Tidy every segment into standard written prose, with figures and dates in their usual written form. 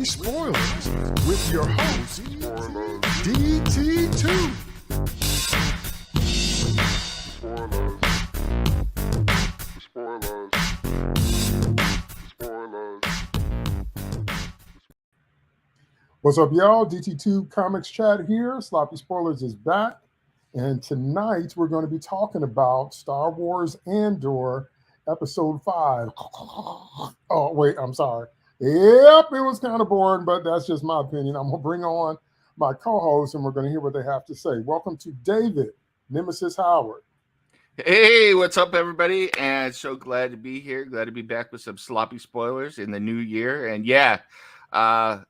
Sloppy Spoilers with your host, DT2. What's up, y'all? DT2 Comics Chat here. Sloppy Spoilers is back. And tonight we're going to be talking about Star Wars Andor Episode 5. Oh, wait, I'm sorry. Yep, it was kind of boring, but that's just my opinion. I'm going to bring on my co-host, and we're going to hear what they have to say. Welcome to David, Nemesis Howard. Hey, what's up, everybody? And so glad to be here. Glad to be back with some sloppy spoilers in the new year. And yeah, I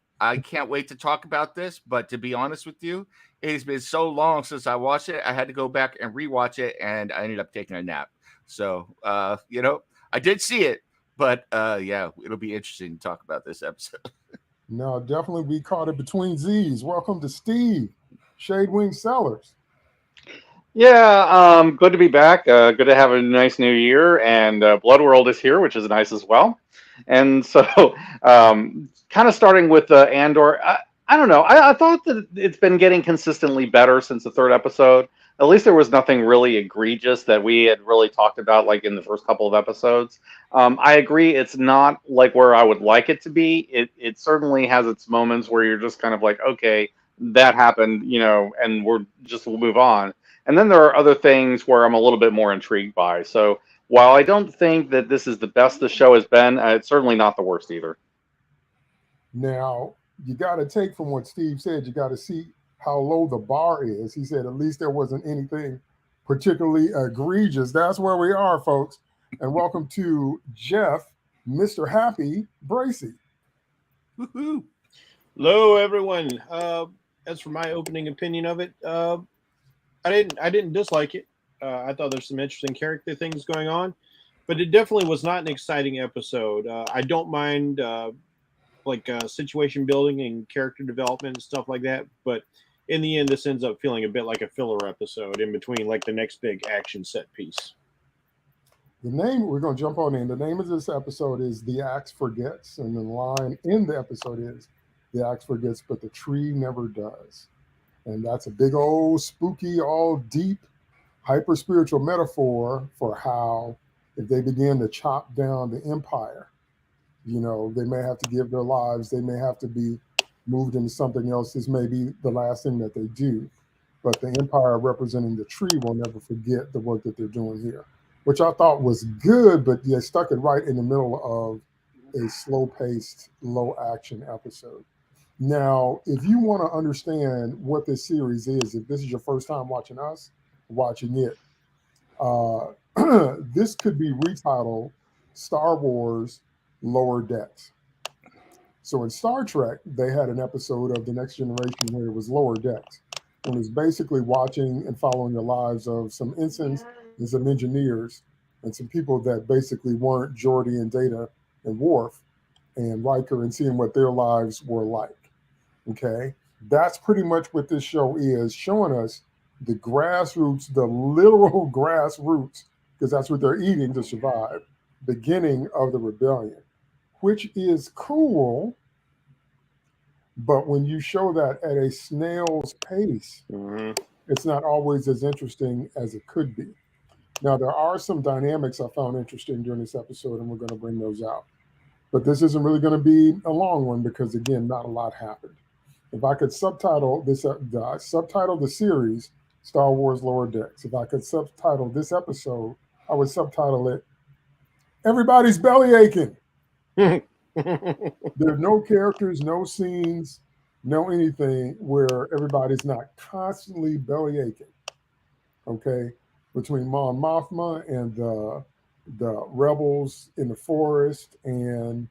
can't wait to talk about this. But to be honest with you, it's been so long since I watched it. I had to go back and rewatch it, and I ended up taking a nap. So, I did see it. But yeah, it'll be interesting to talk about this episode. No, definitely we caught it between Z's. Welcome to Steve, Shadewing Sellers. Yeah, good to be back. Good to have a nice new year, and Blood World is here, which is nice as well. And so, kind of starting with Andor, I don't know. I thought that it's been getting consistently better since the third episode. At least there was nothing really egregious that we had really talked about, like in the first couple of episodes. I agree, it's not like where I would like it to be. It certainly has its moments where you're just kind of like, okay, that happened, and we'll move on. And then there are other things where I'm a little bit more intrigued by. So while I don't think that this is the best the show has been, it's certainly not the worst either. Now, you got to take from what Steve said, you got to see how low the bar is. He said at least there wasn't anything particularly egregious. That's where we are, folks. And welcome to Jeff, Mr. Happy Bracey. Woohoo! Hello, everyone. As for my opening opinion of it, I didn't dislike it. I thought there's some interesting character things going on, but it definitely was not an exciting episode. I don't mind situation building and character development and stuff like that, but in the end, this ends up feeling a bit like a filler episode in between like the next big action set piece. The name, we're going to jump on in. The name of this episode is The Axe Forgets, and the line in the episode is The Axe Forgets, but the tree never does. And that's a big old spooky, all deep, hyper spiritual metaphor for how if they begin to chop down the empire, they may have to give their lives, they may have to be moved into something else. This may be the last thing that they do. But the empire representing the tree will never forget the work that they're doing here, which I thought was good, but they stuck it right in the middle of a slow-paced, low-action episode. Now, if you want to understand what this series is, if this is your first time watching it, this could be retitled Star Wars Lower Decks. So in Star Trek, they had an episode of The Next Generation where it was Lower Decks. And it's basically watching and following the lives of some ensigns and some engineers and some people that basically weren't Geordi and Data and Worf and Riker, and seeing what their lives were like. Okay, that's pretty much what this show is, showing us the grassroots, the literal grassroots, because that's what they're eating to survive, beginning of the rebellion, which is cool. But when you show that at a snail's pace, it's not always as interesting as it could be. Now, there are some dynamics I found interesting during this episode, and we're going to bring those out. But this isn't really going to be a long one because, again, not a lot happened. If I could subtitle the series Star Wars Lower Decks, if I could subtitle this episode, I would subtitle it Everybody's Belly Aching. There are no characters, no scenes, no anything where everybody's not constantly belly aching. Okay, between Mon Mothma and the rebels in the forest, and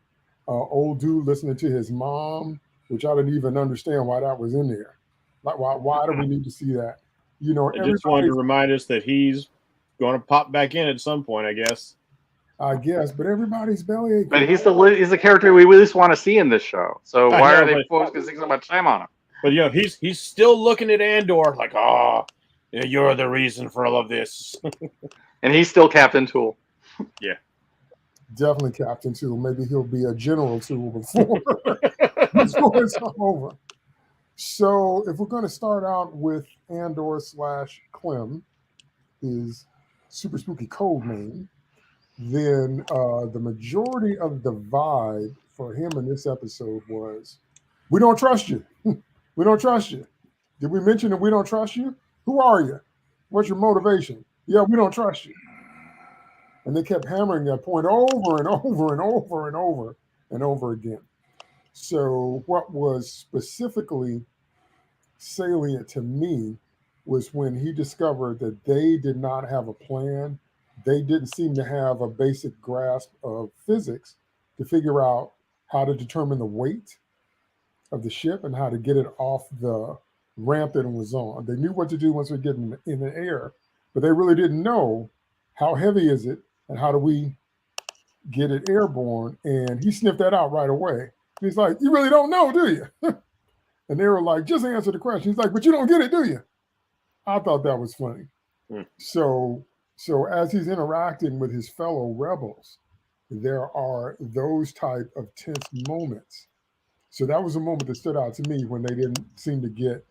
old dude listening to his mom, which I didn't even understand why that was in there. Like, why do we need to see that? I just wanted to remind us that he's going to pop back in at some point, I guess. But everybody's belly aching. But he's the character we least want to see in this show. So why are they focusing so much time on him? But he's still looking at Andor like, you're the reason for all of this. And he's still Captain Tool. Yeah. Definitely Captain Tool. Maybe he'll be a General Tool before. before it's all over. So if we're going to start out with Andor / Clem, his super spooky code name, then the majority of the vibe for him in this episode was, we don't trust you. We don't trust you. Did we mention that we don't trust you? Who are you? What's your motivation? Yeah, we don't trust you. And they kept hammering that point over and over and over and over and over again. So what was specifically salient to me was when he discovered that they did not have a plan. They didn't seem to have a basic grasp of physics to figure out how to determine the weight of the ship and how to get it off the ramp that it was on. They knew what to do once we get in the air, but they really didn't know how heavy is it and how do we get it airborne. And he sniffed that out right away. He's like, you really don't know, do you? And they were like, just answer the question. He's like, but you don't get it, do you? I thought that was funny. So as he's interacting with his fellow rebels, there are those type of tense moments. So that was a moment that stood out to me when they didn't seem to get,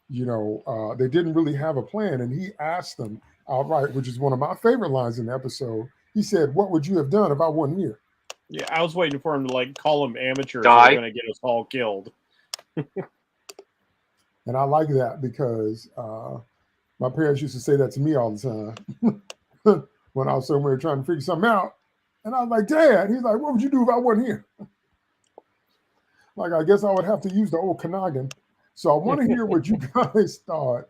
they didn't really have a plan. And he asked them outright, which is one of my favorite lines in the episode. He said, what would you have done if I wasn't here? Yeah, I was waiting for him to like call them amateurs. Die. They're going to get us all killed. And I like that because my parents used to say that to me all the time when I was somewhere trying to figure something out. And I was like, Dad, he's like, what would you do if I wasn't here? Like, I guess I would have to use the old Kanagin. So I want to hear what you guys thought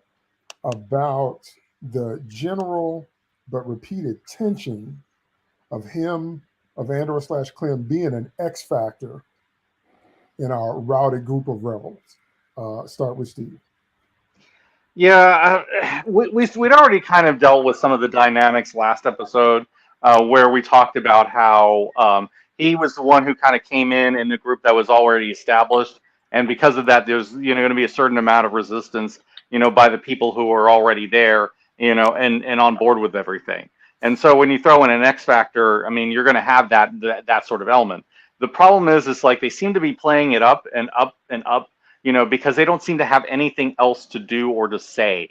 about the general but repeated tension of Andor / Clem being an X factor in our routed group of rebels. Start with Steve. Yeah, we'd already kind of dealt with some of the dynamics last episode, where we talked about how he was the one who kind of came in the group that was already established, and because of that, there's going to be a certain amount of resistance, by the people who are already there, and on board with everything. And so when you throw in an X factor, I mean, you're going to have that sort of element. The problem is like they seem to be playing it up and up and up, because they don't seem to have anything else to do or to say.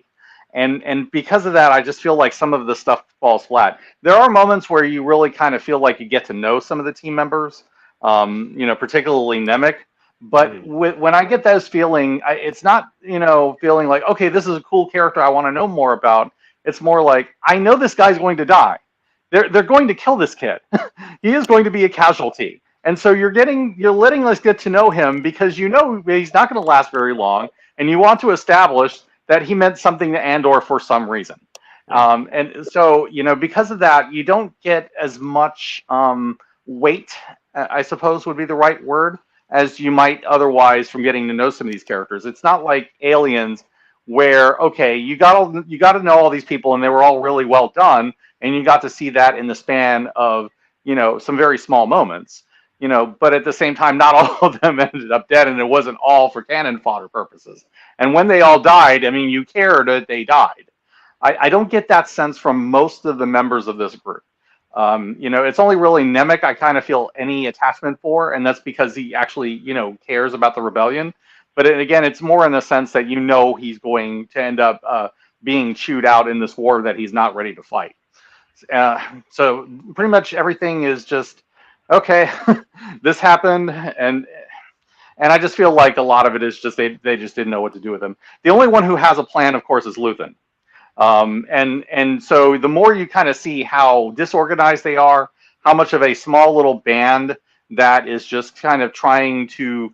And because of that, I just feel like some of the stuff falls flat. There are moments where you really kind of feel like you get to know some of the team members, particularly Nemec. But when I get those feeling, it's not, feeling like, okay, this is a cool character I want to know more about. It's more like, I know this guy's going to die. They're going to kill this kid. He is going to be a casualty. And so you're letting us get to know him because he's not going to last very long, and you want to establish that he meant something to Andor for some reason. And so, because of that, you don't get as much weight, I suppose would be the right word, as you might otherwise from getting to know some of these characters. It's not like Aliens where, okay, you got to know all these people and they were all really well done, and you got to see that in the span of, some very small moments. But at the same time, not all of them ended up dead, and it wasn't all for cannon fodder purposes. And when they all died, I mean, you cared that they died. I don't get that sense from most of the members of this group. It's only really Nemec I kind of feel any attachment for, and that's because he actually, cares about the rebellion. But again, it's more in the sense that he's going to end up being chewed out in this war that he's not ready to fight. So pretty much everything is just, okay, this happened, and I just feel like a lot of it is just they just didn't know what to do with him. The only one who has a plan, of course, is Luthen. And so the more you kind of see how disorganized they are, how much of a small little band that is just kind of trying to,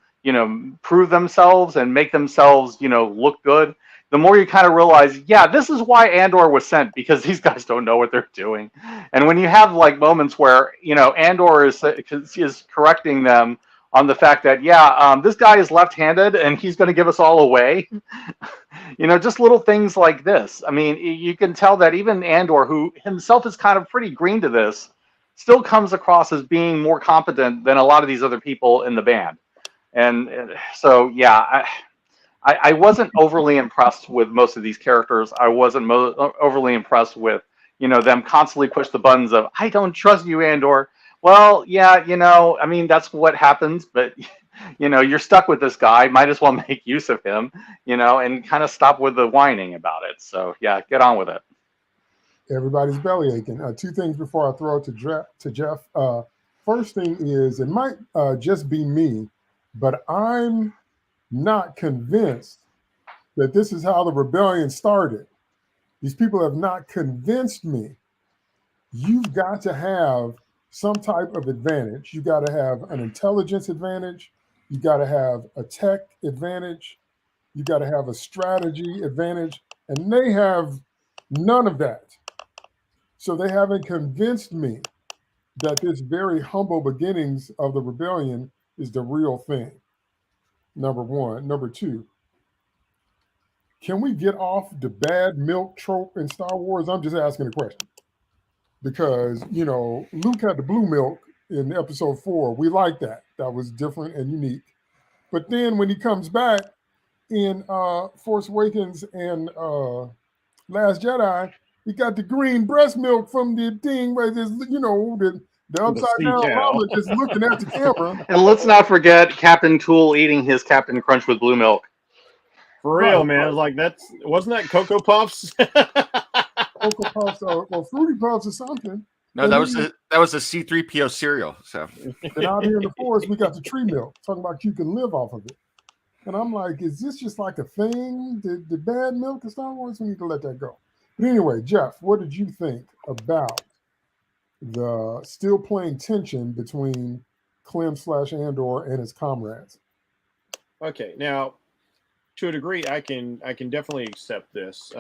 prove themselves and make themselves, look good, the more you kind of realize, yeah, this is why Andor was sent, because these guys don't know what they're doing. And when you have like moments where, Andor is correcting them on the fact that, this guy is left-handed and he's going to give us all away. Just little things like this. I mean, you can tell that even Andor, who himself is kind of pretty green to this, still comes across as being more competent than a lot of these other people in the band. And so, yeah, I wasn't overly impressed with most of these characters. I wasn't overly impressed with, them constantly push the buttons of, I don't trust you, Andor. Well, yeah, I mean, that's what happens, but You're stuck with this guy. Might as well make use of him, and kind of stop with the whining about it. So yeah, get on with it. Everybody's belly aching. Two things before I throw it to Jeff. First thing is, it might just be me, but I'm not convinced that this is how the rebellion started. These people have not convinced me. You've got to have some type of advantage. You got to have an intelligence advantage. You got to have a tech advantage. You got to have a strategy advantage. And they have none of that. So they haven't convinced me that this very humble beginnings of the rebellion is the real thing. Number one. Number two, can we get off the bad milk trope in Star Wars? I'm just asking a question. Because, Luke had the blue milk in episode 4. We like that. That was different and unique. But then when he comes back in Force Awakens and Last Jedi, he got the green breast milk from the thing where there's, the upside down llama just looking at the camera. And let's not forget Captain Tool eating his Captain Crunch with blue milk. For real, man. I was like, wasn't that Cocoa Puffs? Cocoa Puffs or Fruity Puffs or something. No, that was a C3PO cereal. So and out here in the forest, we got the tree milk, talking about you can live off of it. And I'm like, is this just like a thing? The bad milk in Star Wars? We need to let that go. But anyway, Jeff, what did you think about the still playing tension between Clem/Andor and his comrades? Okay, now to a degree, I can definitely accept this.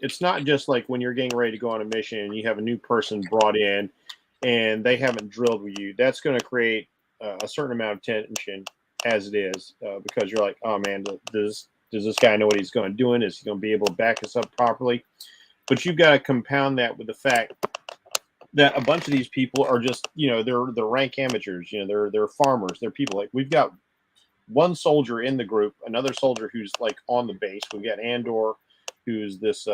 It's not just like when you're getting ready to go on a mission and you have a new person brought in and they haven't drilled with you. That's going to create a certain amount of tension as it is, because you're like, oh man, does this guy know what he's going to do? Is he going to be able to back us up properly? But you've got to compound that with the fact that a bunch of these people are just, they're rank amateurs. They're farmers. They're people. Like, we've got one soldier in the group, another soldier who's like on the base. We've got Andor, who's this,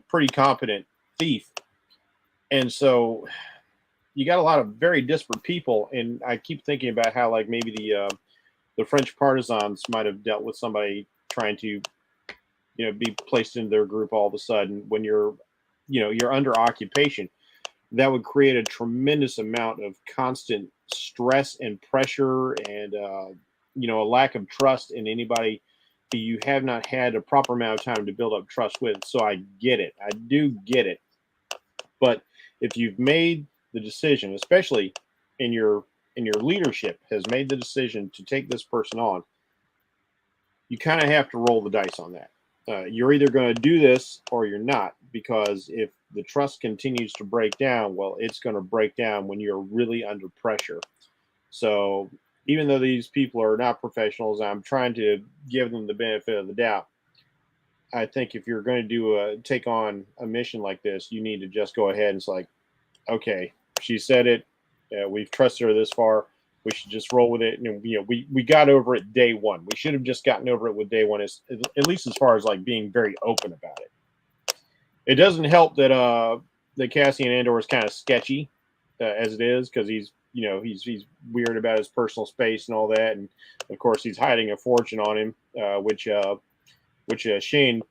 pretty competent thief. And so you got a lot of very disparate people. And I keep thinking about how like maybe the French partisans might have dealt with somebody trying to, be placed into their group all of a sudden when you're under occupation. That would create a tremendous amount of constant stress and pressure and, a lack of trust in anybody who you have not had a proper amount of time to build up trust with. So I get it. I do get it. But if you've made the decision, especially in your leadership has made the decision to take this person on, you kind of have to roll the dice on that. You're either going to do this or you're not, because if the trust continues to break down, well, it's going to break down when you're really under pressure. So even though these people are not professionals, I'm trying to give them the benefit of the doubt. I think if you're going to take on a mission like this, you need to just go ahead and it's like, okay, she said it. We've trusted her this far. We should just roll with it. And, we got over it day one. We should have just gotten over it with day one, at least as far as like being very open about it. It doesn't help that Cassian Andor is kind of sketchy as it is, because he's weird about his personal space and all that, and of course he's hiding a fortune on him, which Shane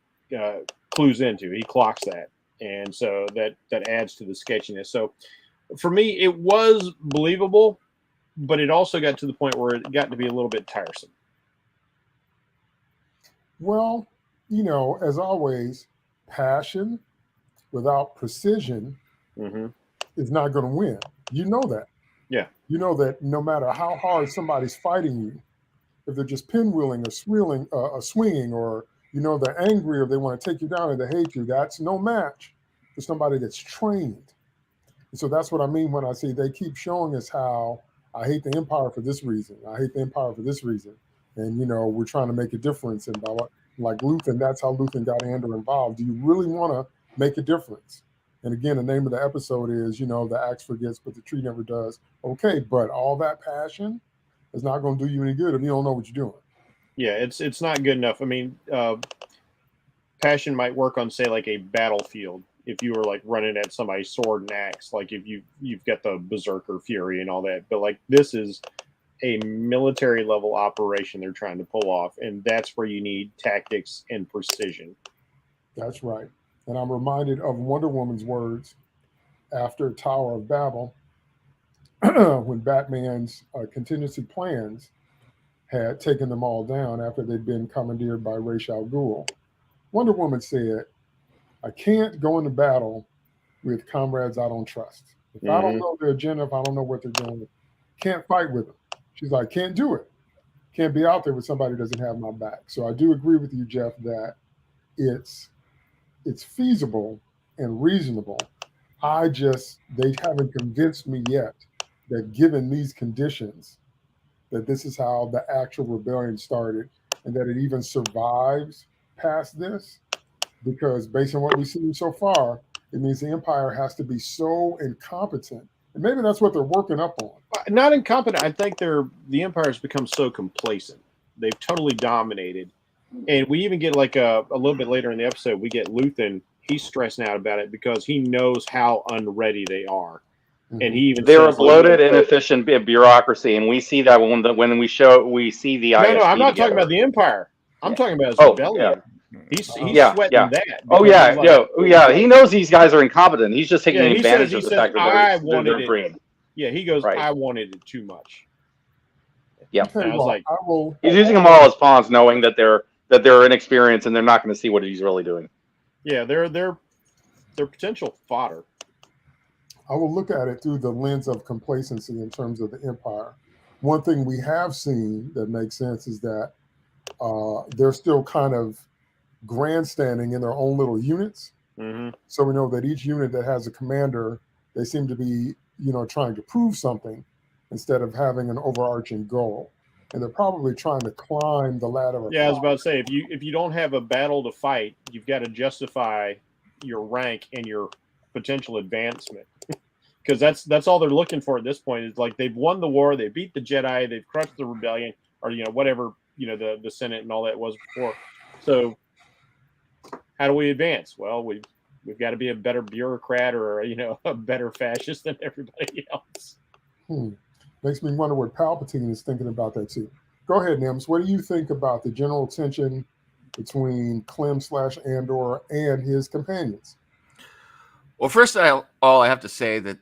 clues into. He clocks that, and so that adds to the sketchiness. So for me, it was believable, but it also got to the point where it got to be a little bit tiresome. Well, as always, passion without precision is not going to win. You know that. Yeah. You know that no matter how hard somebody's fighting you, if they're just pinwheeling or swinging, or they're angry or they want to take you down or they hate you, that's no match for somebody that's trained. And so that's what I mean when I say they keep showing us how I hate the Empire for this reason. I hate the Empire for this reason. And, we're trying to make a difference. And like Luthen, that's how Luthen got Andor involved. Do you really want to make a difference? And again, the name of the episode is, the axe forgets, but the tree never does. Okay, but all that passion is not going to do you any good if you don't know what you're doing. Yeah, it's not good enough. I mean, passion might work on, say, like a battlefield. If you were like running at somebody's sword and axe, like if you've got the berserker fury and all that, but like this is a military level operation they're trying to pull off, and that's where you need tactics and precision. That's right. And I'm reminded of Wonder Woman's words after Tower of Babel when Batman's contingency plans had taken them all down after they'd been commandeered by Ra's al Ghul. Wonder Woman said, I can't go into battle with comrades I don't trust. If I don't know their agenda, if I don't know what they're doing, can't fight with them. She's like, can't do it. Can't be out there with somebody who doesn't have my back. So I do agree with you, Jeff, that it's feasible and reasonable. They haven't convinced me yet that given these conditions, that this is how the actual rebellion started and that it even survives past this. Because based on what we've seen so far, it means the Empire has to be so incompetent. And maybe that's what they're working up on. Not incompetent. I think the Empire's become so complacent. They've totally dominated. And we even get like a little bit later in the episode, we get Luthen. He's stressing out about it because he knows how unready they are. And he even they're a says, bloated, inefficient bureaucracy, and we see that when we see the ISB. No, I'm not talking about the Empire. I'm talking about his rebellion. He's sweating that. Yeah. He knows these guys are incompetent. He's just taking advantage of the fact that they're green. Yeah, he goes, I wanted it too much. Yeah, I was like, he's using them all as pawns, knowing that they're inexperienced and they're not going to see what he's really doing. Yeah, they're potential fodder. I will look at it through the lens of complacency in terms of the Empire. One thing we have seen that makes sense is that they're still kind of grandstanding in their own little units. So we know that each unit that has a commander, they seem to be, trying to prove something instead of having an overarching goal. And they're probably trying to climb the ladder. Yeah, I was about to say, if you don't have a battle to fight, you've got to justify your rank and your potential advancement. Because that's all they're looking for at this point. Is like they've won the war, they beat the Jedi, they've crushed the rebellion, or whatever the Senate and all that was before. So how do we advance? Well, we've got to be a better bureaucrat or a better fascist than everybody else. Makes me wonder what Palpatine is thinking about that too. Go ahead, Nims. What do you think about the general tension between Clem/Andor and his companions? Well, first of all, I have to say that,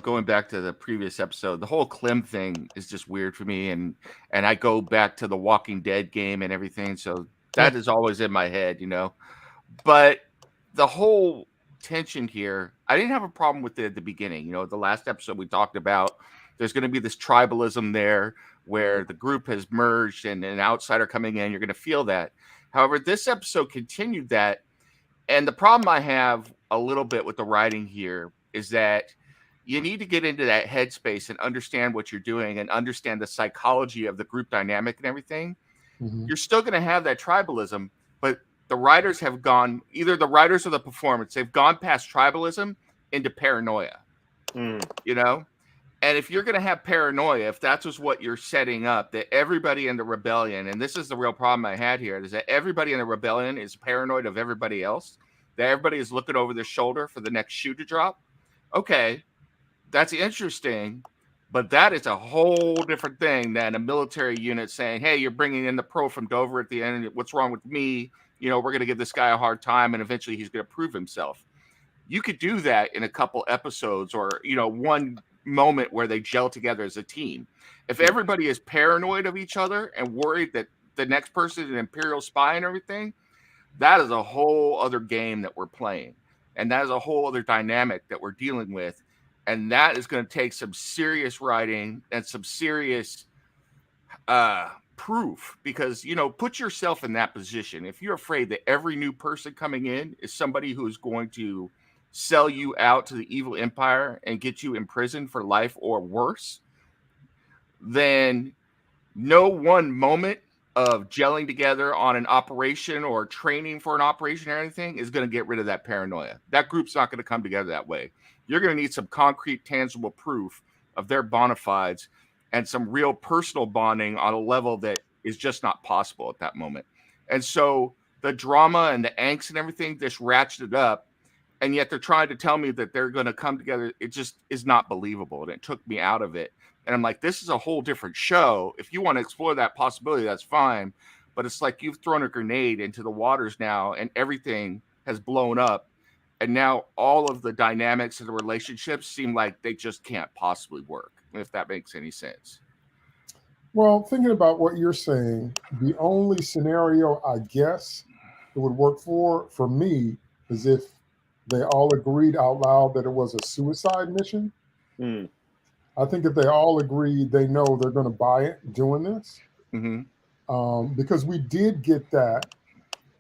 going back to the previous episode, the whole Clem thing is just weird for me. And I go back to the Walking Dead game and everything. So that is always in my head, But the whole tension here, I didn't have a problem with it at the beginning. The last episode we talked about, there's going to be this tribalism there where the group has merged and an outsider coming in. You're going to feel that. However, this episode continued that. And the problem I have a little bit with the writing here is that you need to get into that headspace and understand what you're doing and understand the psychology of the group dynamic and everything. You're still going to have that tribalism, but the writers have gone, either the writers or the performance, they've gone past tribalism into paranoia, And if you're going to have paranoia, if that's just what you're setting up, that everybody in the rebellion, and this is the real problem I had here, is that everybody in the rebellion is paranoid of everybody else, that everybody is looking over their shoulder for the next shoe to drop. Okay, that's interesting, but that is a whole different thing than a military unit saying, hey, you're bringing in the pro from Dover at the end. What's wrong with me? We're going to give this guy a hard time, and eventually he's going to prove himself. You could do that in a couple episodes or, one moment where they gel together as a team. If everybody is paranoid of each other and worried that the next person is an Imperial spy and everything, that is a whole other game that we're playing. And that is a whole other dynamic that we're dealing with. And that is going to take some serious writing and some serious proof because, put yourself in that position. If you're afraid that every new person coming in is somebody who is going to sell you out to the evil empire and get you in prison for life or worse, then no one moment of gelling together on an operation or training for an operation or anything is going to get rid of that paranoia. That group's not going to come together that way. You're going to need some concrete, tangible proof of their bona fides and some real personal bonding on a level that is just not possible at that moment. And so the drama and the angst and everything just ratcheted up. And yet they're trying to tell me that they're going to come together. It just is not believable. And it took me out of it And I'm like, this is a whole different show. If you want to explore that possibility, that's fine. But it's like you've thrown a grenade into the waters now, and everything has blown up. And now all of the dynamics of the relationships seem like they just can't possibly work, if that makes any sense. Well, thinking about what you're saying, the only scenario I guess it would work for me is if they all agreed out loud that it was a suicide mission. Mm. I think if they all agree, they know they're going to buy it doing this. Mm-hmm. Because we did get that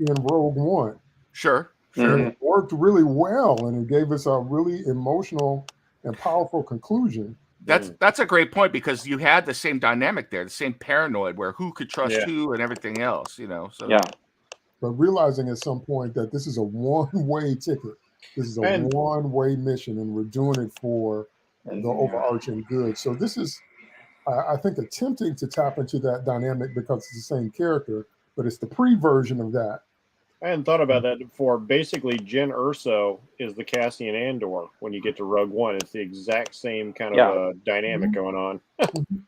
in Rogue One. Sure. And it worked really well, and it gave us a really emotional and powerful conclusion. That's a great point, because you had the same dynamic there, the same paranoid where who could trust who and everything else, you know. So But realizing at some point that this is a one-way ticket. This is a one-way mission, and we're doing it for the overarching good. So this is, I think, attempting to tap into that dynamic because it's the same character, but it's the pre-version of that. I hadn't thought about that before. Basically, Jyn Erso is the Cassian Andor when you get to Rogue One. It's the exact same kind of dynamic going on.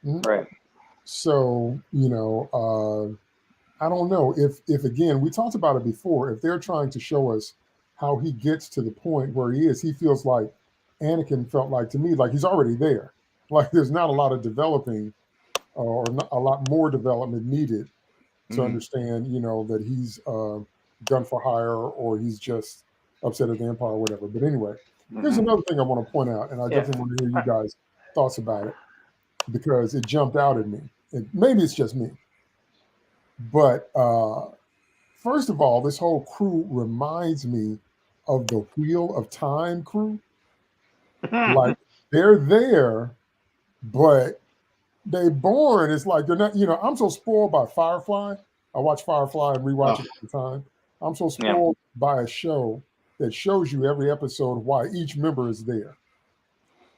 Right. So, you know, I don't know if again, we talked about it before, if they're trying to show us how he gets to the point where he is, he feels like Anakin felt like, to me, like he's already there. Like there's not a lot of developing or not a lot more development needed to understand, you know, that he's gun for hire or he's just upset at the Empire or whatever. But anyway, here's another thing I want to point out, and I definitely want to hear you guys' thoughts about it because it jumped out at me. And maybe it's just me. But first of all, this whole crew reminds me of the Wheel of Time crew. Like they're there, but they born. It's like they're not, you know, I'm so spoiled by Firefly. I watch Firefly and rewatch it all the time. I'm so spoiled by a show that shows you every episode why each member is there.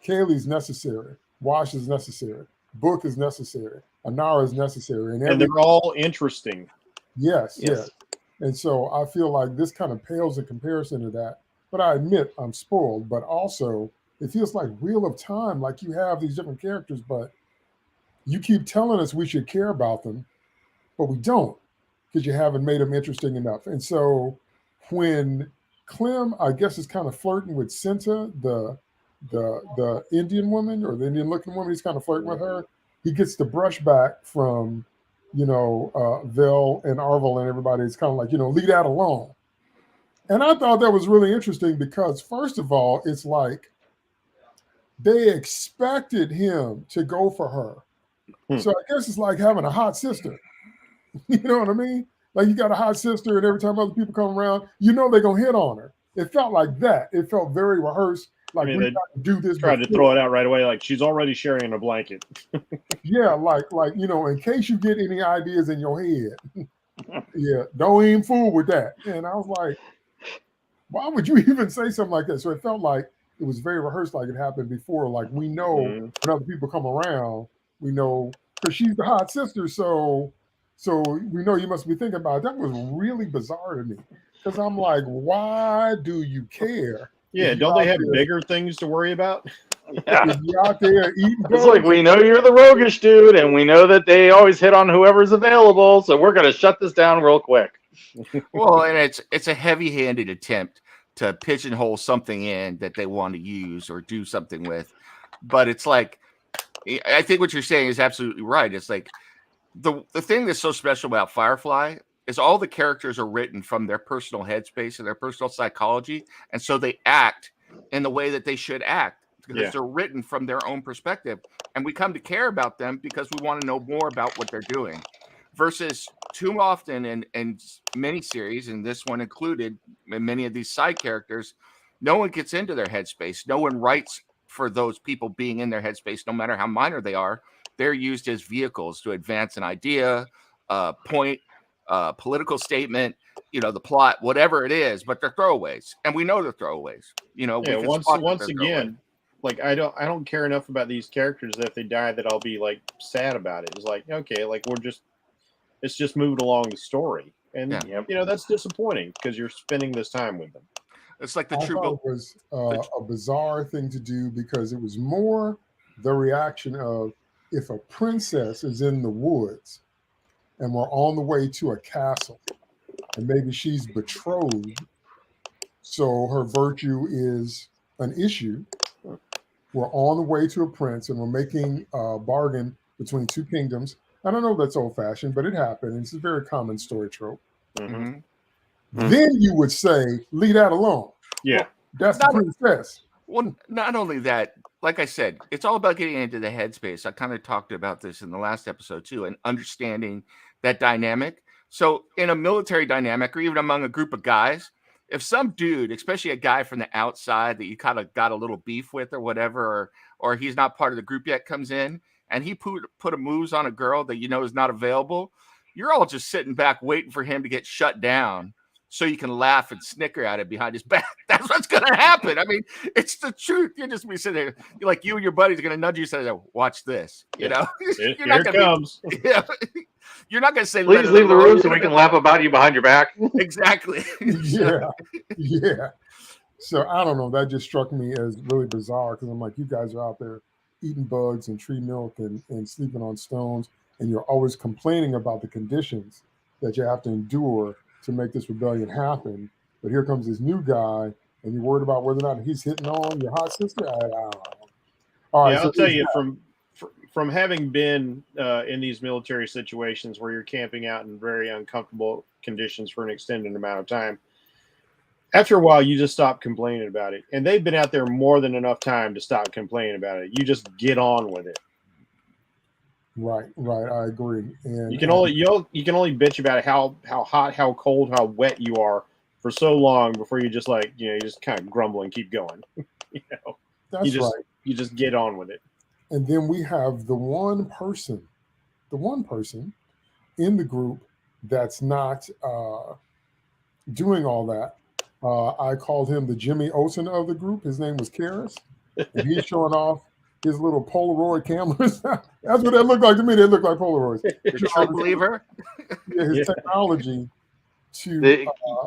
Kaylee's necessary. Wash is necessary. Book is necessary. Anara is necessary. And they're all interesting. Yes. And so I feel like this kind of pales in comparison to that. But I admit I'm spoiled. But also, it feels like Wheel of Time. Like you have these different characters, but you keep telling us we should care about them, but we don't because you haven't made them interesting enough. And so when Clem, I guess, is kind of flirting with Cinta, the Indian woman or the Indian looking woman, he's kind of flirting with her. He gets the brush back from, you know, Vel and Arvel and everybody. It's kind of like, you know, leave that alone. And I thought that was really interesting because, first of all, it's like they expected him to go for her. So I guess it's like having a hot sister. You know what I mean? Like you got a hot sister, and every time other people come around, you know they're gonna hit on her. It felt like that. It felt very rehearsed. Like we got to do this. Tried to throw it out right away, like she's already sharing a blanket. Yeah, like you know, in case you get any ideas in your head, yeah, don't even fool with that. And I was like, why would you even say something like that? So it felt like it was very rehearsed, like it happened before. Like we know when other people come around, we know because she's the hot sister, so we know you must be thinking about it. That was really bizarre to me because I'm like, why do you care? Yeah, don't they have bigger things to worry about? Yeah. You out there eating it's like, we know you're the roguish dude, and we know that they always hit on whoever's available, so we're going to shut this down real quick. Well, and it's a heavy-handed attempt to pigeonhole something in that they want to use or do something with. But it's like, I think what you're saying is absolutely right. It's like the thing that's so special about Firefly is all the characters are written from their personal headspace and their personal psychology. And so they act in the way that they should act because they're written from their own perspective. And we come to care about them because we want to know more about what they're doing. Versus too often in many series, and this one included, and many of these side characters, no one gets into their headspace. No one writes for those people being in their headspace, no matter how minor they are. They're used as vehicles to advance an idea, point, political statement, you know, the plot, whatever it is, but they're throwaways. And we know they're throwaways. You know, yeah, once again, like I don't care enough about these characters that if they die that I'll be like sad about it. It's like, okay, like it's just moving along the story. And you know, that's disappointing because you're spending this time with them. It's like the I true. thought it was a bizarre thing to do because it was more the reaction of if a princess is in the woods and we're on the way to a castle, and maybe she's betrothed, so her virtue is an issue. We're on the way to a prince and we're making a bargain between two kingdoms. I don't know if that's old fashioned, but it happened. It's a very common story trope. Mhm. Then you would say, leave that alone. Yeah. Well, that's the princess. Well, not only that, like I said, it's all about getting into the headspace. I kind of talked about this in the last episode too, and understanding that dynamic. So in a military dynamic, or even among a group of guys, if some dude, especially a guy from the outside that you kind of got a little beef with or whatever, or he's not part of the group yet, comes in and he put a moves on a girl that you know is not available, you're all just sitting back waiting for him to get shut down so you can laugh and snicker at it behind his back. That's what's going to happen. I mean, it's the truth. You're just be sitting there, you're like, you and your buddies are going to nudge you and say, watch this. You know, Here not it comes. Yeah, you're not going to say, Please leave the room so we can laugh about you behind your back. Exactly. Yeah. Yeah. So I don't know. That just struck me as really bizarre because I'm like, you guys are out there eating bugs and tree milk and sleeping on stones, and you're always complaining about the conditions that you have to endure to make this rebellion happen. But here comes this new guy, and you're worried about whether or not he's hitting on your hot sister. I don't know. All right, Yeah, so I'll tell you from having been in these military situations where you're camping out in very uncomfortable conditions for an extended amount of time, after a while you just stop complaining about it. And they've been out there more than enough time to stop complaining about it. You just get on with it. Right, I agree. And you can only bitch about how hot, how cold, how wet you are for so long before you just you just kind of grumble and keep going. That's right. You just get on with it. And then we have the one person in the group that's not doing all that. I called him the Jimmy Olsen of the group. His name was Karis, and he's showing off his little Polaroid cameras. That's what they look like to me. They look like Polaroids. The true believer. Yeah, his technology to the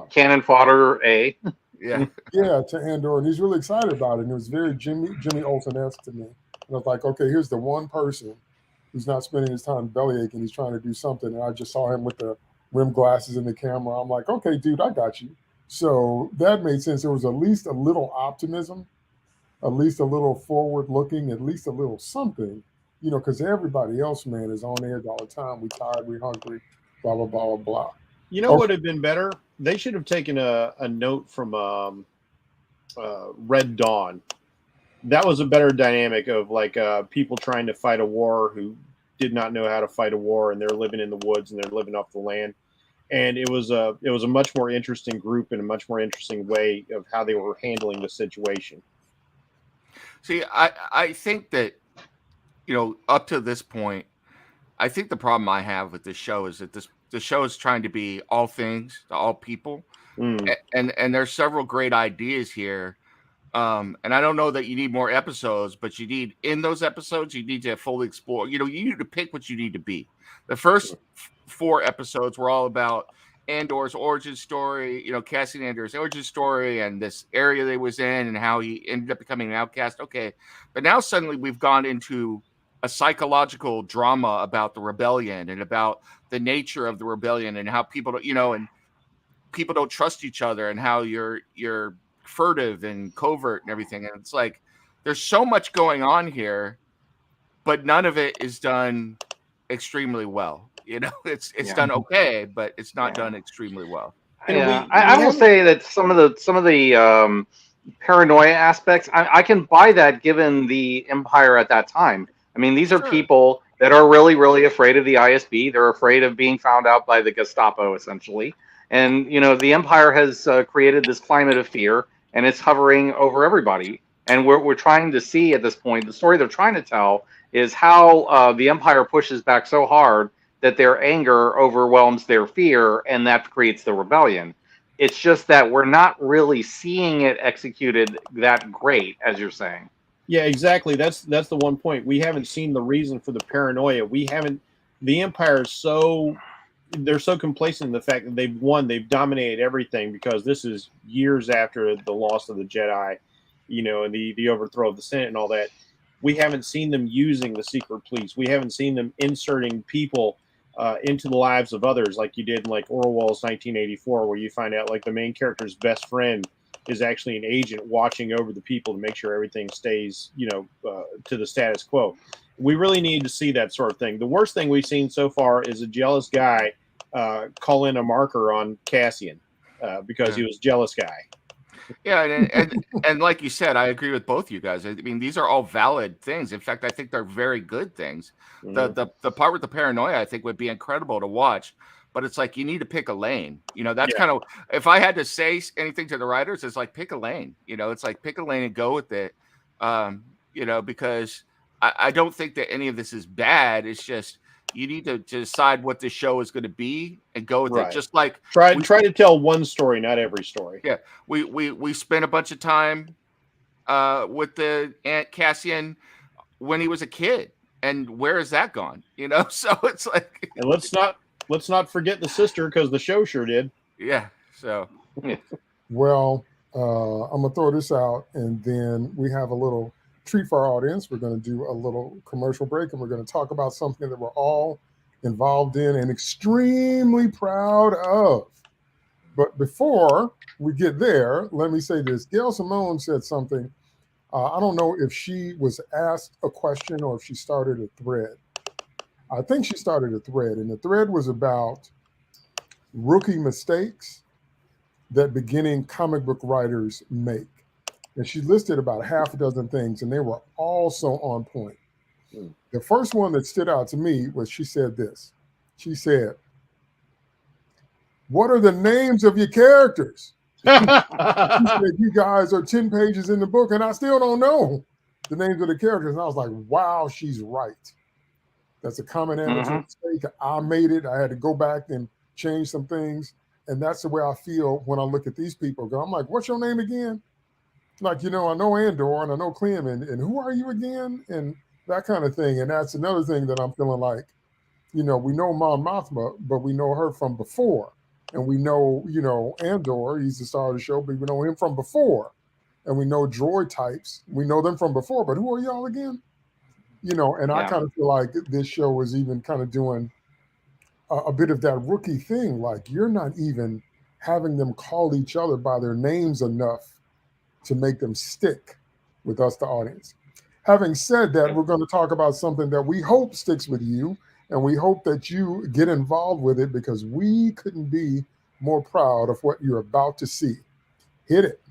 cannon fodder A. Yeah, to Andor, and he's really excited about it. And it was very Jimmy Olsen-esque to me. And I was like, okay, here's the one person who's not spending his time belly aching. He's trying to do something, and I just saw him with the rim glasses in the camera. I'm like, okay, dude, I got you. So that made sense. There was at least a little optimism, at least a little forward looking, at least a little something, because everybody else, man, is on edge all the time. We tired, we hungry, blah, blah, blah, blah, blah. You know what would have been better? They should have taken a note from Red Dawn. That was a better dynamic of people trying to fight a war who did not know how to fight a war, and they're living in the woods and they're living off the land. And it was a much more interesting group and a much more interesting way of how they were handling the situation. See, I think that, up to this point, I think the problem I have with this show is that the show is trying to be all things to all people. And there's several great ideas here. And I don't know that you need more episodes, but in those episodes, you need to fully explore, you need to pick what you need to be. The first 4 episodes were all about Andor's origin story, Cassian Andor's origin story and this area they was in and how he ended up becoming an outcast. Okay. But now suddenly we've gone into a psychological drama about the rebellion and about the nature of the rebellion and how people, and people don't trust each other and how you're furtive and covert and everything. And it's like, there's so much going on here, but none of it is done extremely well. It's done okay, but it's not done extremely well. Yeah, I will say that some of the paranoia aspects, I can buy that given the Empire at that time. I mean, these are people that are really, really afraid of the ISB. They're afraid of being found out by the Gestapo, essentially. And, the Empire has created this climate of fear, and it's hovering over everybody. And we're trying to see at this point, the story they're trying to tell is how the Empire pushes back so hard that their anger overwhelms their fear, and that creates the rebellion. It's just that we're not really seeing it executed that great, as you're saying. Yeah, exactly. That's the one point. We haven't seen the reason for the paranoia. The Empire is they're so complacent in the fact that they've won, they've dominated everything, because this is years after the loss of the Jedi, and the overthrow of the Senate and all that. we haven't seen them using the secret police. We haven't seen them inserting people into the lives of others like you did in like Orwell's 1984, where you find out like the main character's best friend is actually an agent watching over the people to make sure everything stays, to the status quo. We really need to see that sort of thing. The worst thing we've seen so far is a jealous guy call in a marker on Cassian because he was a jealous guy. Yeah, and like you said, I agree with both you guys. I mean, these are all valid things. In fact, I think they're very good things. The part with the paranoia, I think, would be incredible to watch. But it's like you need to pick a lane. That's kind of, if I had to say anything to the writers, it's like pick a lane. It's like pick a lane and go with it. Because I don't think that any of this is bad. It's just you need to decide what this show is going to be and go with it. Just like try to tell one story, not every story. Yeah, we spent a bunch of time with the Aunt Cassian when he was a kid, and where has that gone? So it's like, and let's not forget the sister, because the show sure did. Yeah. So, well, I'm gonna throw this out, and then we have a little treat for our audience. We're going to do a little commercial break, and we're going to talk about something that we're all involved in and extremely proud of. But before we get there, let me say this. Gail Simone said something. I don't know if she was asked a question or if she started a thread. I think she started a thread, and the thread was about rookie mistakes that beginning comic book writers make. And she listed about half a dozen things, and they were all so on point. The first one that stood out to me was she said this. She said, "What are the names of your characters?" She said, "You guys are 10 pages in the book, and I still don't know the names of the characters." And I was like, wow, she's right. That's a common amateur mistake. I made it. I had to go back and change some things. And that's the way I feel when I look at these people. I'm like, what's your name again? Like, I know Andor and I know Clem, and who are you again? And that kind of thing. And that's another thing that I'm feeling like, we know Mon Mothma, but we know her from before. And we know, Andor, he's the star of the show, but we know him from before. And we know droid types. We know them from before, but who are y'all again? And I kind of feel like this show is even kind of doing a bit of that rookie thing. Like, you're not even having them call each other by their names enough to make them stick with us, the audience. Having said that, we're going to talk about something that we hope sticks with you, and we hope that you get involved with it, because we couldn't be more proud of what you're about to see. Hit it.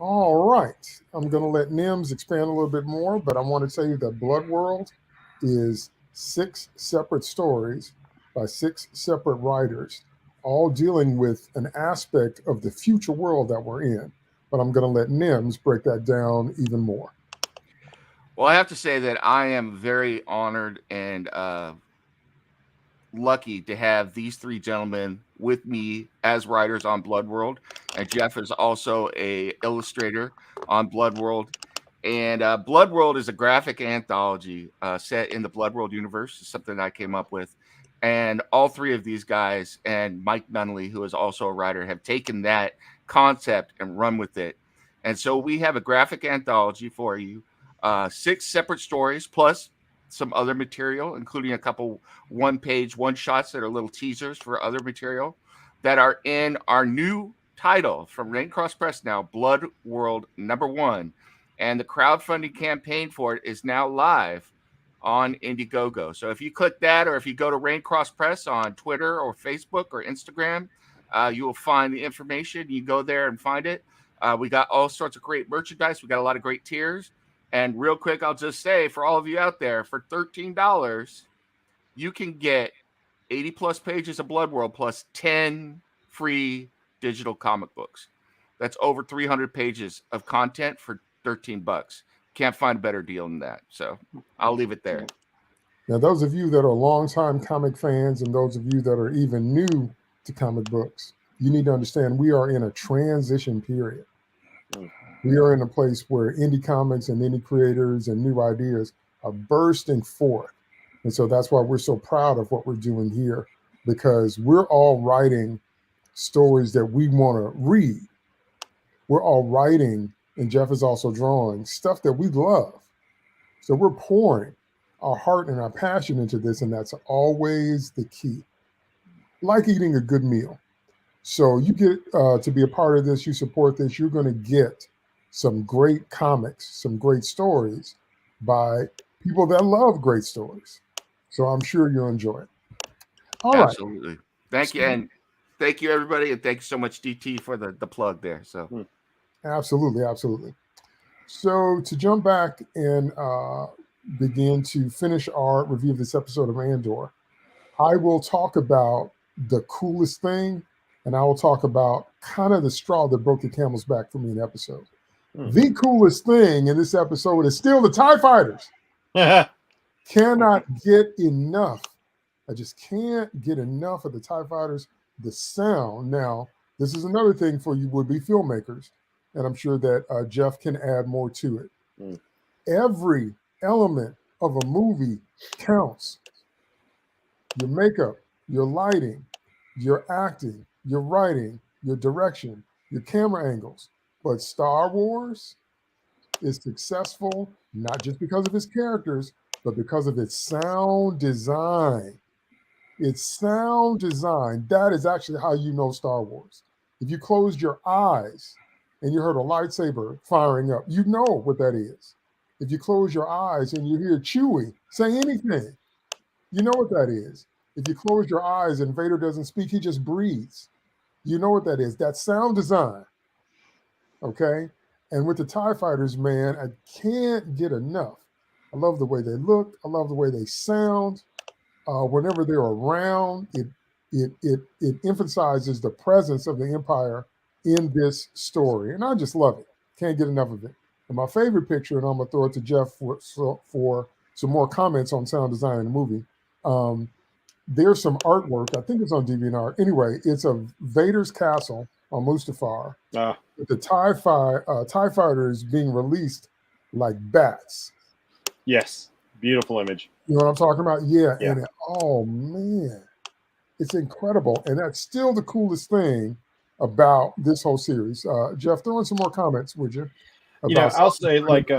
All right. I'm going to let Nims expand a little bit more, but I want to tell you that Blood World is 6 separate stories by 6 separate writers, all dealing with an aspect of the future world that we're in. But I'm going to let Nims break that down even more. Well, I have to say that I am very honored and lucky to have these 3 gentlemen with me as writers on Blood World, and Jeff is also a illustrator on Blood World. And Blood World is a graphic anthology set in the Blood World universe. It's something I came up with, and all 3 of these guys and Mike Nunley, who is also a writer, have taken that concept and run with it. And so we have a graphic anthology for you, 6 separate stories plus some other material, including a couple one-page one-shots that are little teasers for other material that are in our new title from Raincross Press now, Blood World #1. And the crowdfunding campaign for it is now live on Indiegogo. So if you click that, or if you go to Raincross Press on Twitter or Facebook or Instagram, you will find the information. You go there and find it. We got all sorts of great merchandise. We got a lot of great tiers. And real quick, I'll just say, for all of you out there, for $13, you can get 80 plus pages of Blood World plus 10 free digital comic books. That's over 300 pages of content for $13. Can't find a better deal than that. So I'll leave it there. Now, those of you that are longtime comic fans and those of you that are even new to comic books, you need to understand we are in a transition period. We are in a place where indie comics and indie creators and new ideas are bursting forth. And so that's why we're so proud of what we're doing here, because we're all writing stories that we want to read. We're all writing, and Jeff is also drawing stuff that we love. So we're pouring our heart and our passion into this, and that's always the key. Like eating a good meal. So you get to be a part of this, you support this, you're going to get some great comics, some great stories by people that love great stories. So I'm sure you'll enjoy it. All right. Absolutely. Thank you. And thank you, everybody. And thank you so much, DT, for the plug there. So Absolutely. Absolutely. So to jump back and begin to finish our review of this episode of Andor, I will talk about the coolest thing, and I will talk about kind of the straw that broke the camel's back for me in the episode. The coolest thing in this episode is still the TIE fighters. Cannot get enough. I just can't get enough of the TIE fighters. The sound. Now, this is another thing for you would-be filmmakers, and I'm sure that Jeff can add more to it. Every element of a movie counts. Your makeup, your lighting, your acting, your writing, your direction, your camera angles. But Star Wars is successful not just because of its characters, but because of its sound design. Its sound design, that is actually how you know Star Wars. If you closed your eyes and you heard a lightsaber firing up, you know what that is. If you close your eyes and you hear Chewie say anything, you know what that is. If you close your eyes and Vader doesn't speak, he just breathes. You know what that is. That's sound design. Okay? And with the TIE fighters, man, I can't get enough. I love the way they look. I love the way they sound. Whenever they're around, it emphasizes the presence of the Empire in this story. And I just love it. Can't get enough of it. And my favorite picture, and I'm going to throw it to Jeff for some more comments on sound design in the movie. There's some artwork. I think it's on DeviantArt. Anyway, it's of Vader's castle on Mustafar. With the TIE fighters being released like bats. Yes. Beautiful image. You know what I'm talking about? Yeah. And oh, man. It's incredible. And that's still the coolest thing about this whole series. Jeff, throw in some more comments, would you? I'll say, like,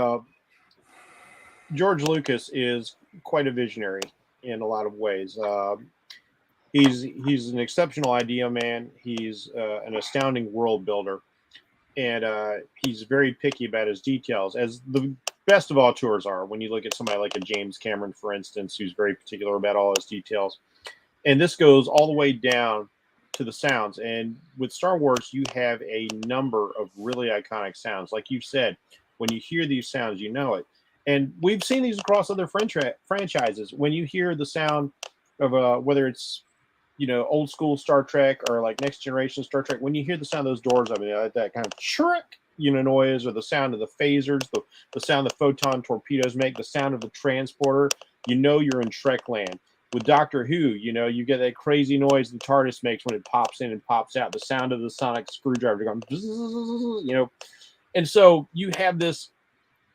George Lucas is quite a visionary in a lot of ways. He's an exceptional idea man. He's an astounding world builder, and he's very picky about his details, as the best of auteurs are. When you look at somebody like a James Cameron, for instance, who's very particular about all his details, and this goes all the way down to the sounds. And with Star Wars, you have a number of really iconic sounds. Like you said, when you hear these sounds, you know it. And we've seen these across other franchises. When you hear the sound of whether it's old school Star Trek or like Next Generation Star Trek, when you hear the sound of those doors opening, that kind of chirk, noise, or the sound of the phasers, the sound the photon torpedoes make, the sound of the transporter, you're in Trek land. With Doctor Who, you get that crazy noise the TARDIS makes when it pops in and pops out, the sound of the sonic screwdriver going, and so you have this.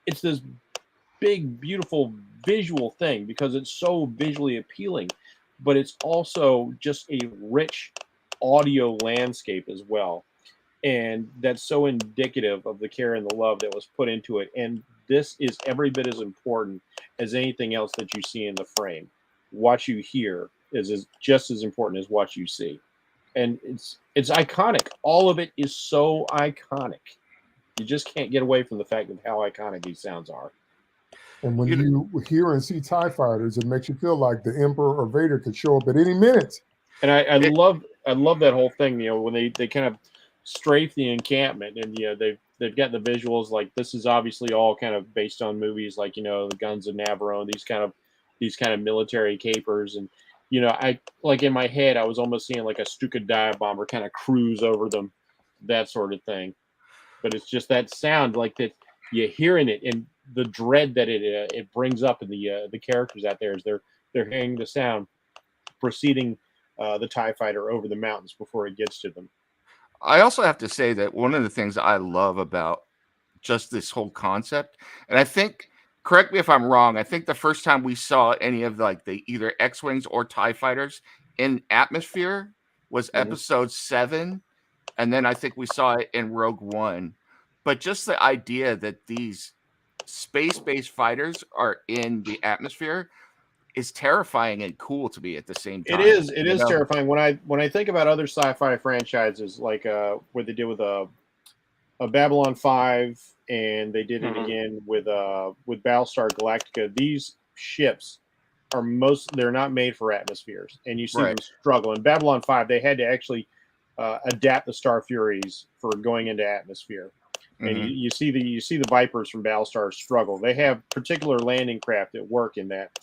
It's this big, beautiful visual thing because it's so visually appealing, but it's also just a rich audio landscape as well. And that's so indicative of the care and the love that was put into it. And this is every bit as important as anything else that you see in the frame. What you hear is just as important as what you see. And it's iconic. All of it is so iconic. You just can't get away from the fact of how iconic these sounds are. And when you hear and see TIE fighters, it makes you feel like the Emperor or Vader could show up at any minute. And I love that whole thing, when they kind of strafe the encampment, and they've got the visuals. Like, this is obviously all kind of based on movies like the Guns of Navarone, these kind of military capers. And I, like, in my head I was almost seeing like a Stuka dive bomber kind of cruise over them, that sort of thing. But it's just that sound, like, that you're hearing it. And the dread that it brings up in the characters out there as they're hearing the sound preceding the TIE fighter over the mountains before it gets to them. I also have to say that one of the things I love about just this whole concept, and I think, correct me if I'm wrong, I think the first time we saw any of like the either X-Wings or TIE fighters in atmosphere was episode 7, and then I think we saw it in Rogue One. But just the idea that these space-based fighters are in the atmosphere is terrifying and cool to me at the same time. It is terrifying when I think about other sci-fi franchises like what they did with a Babylon 5, and they did it again with Battlestar Galactica. These ships are they're not made for atmospheres, and you see them struggle. In Babylon 5, they had to actually adapt the Star Furies for going into atmosphere. And you see the Vipers from Battlestar struggle. They have particular landing craft that work in that.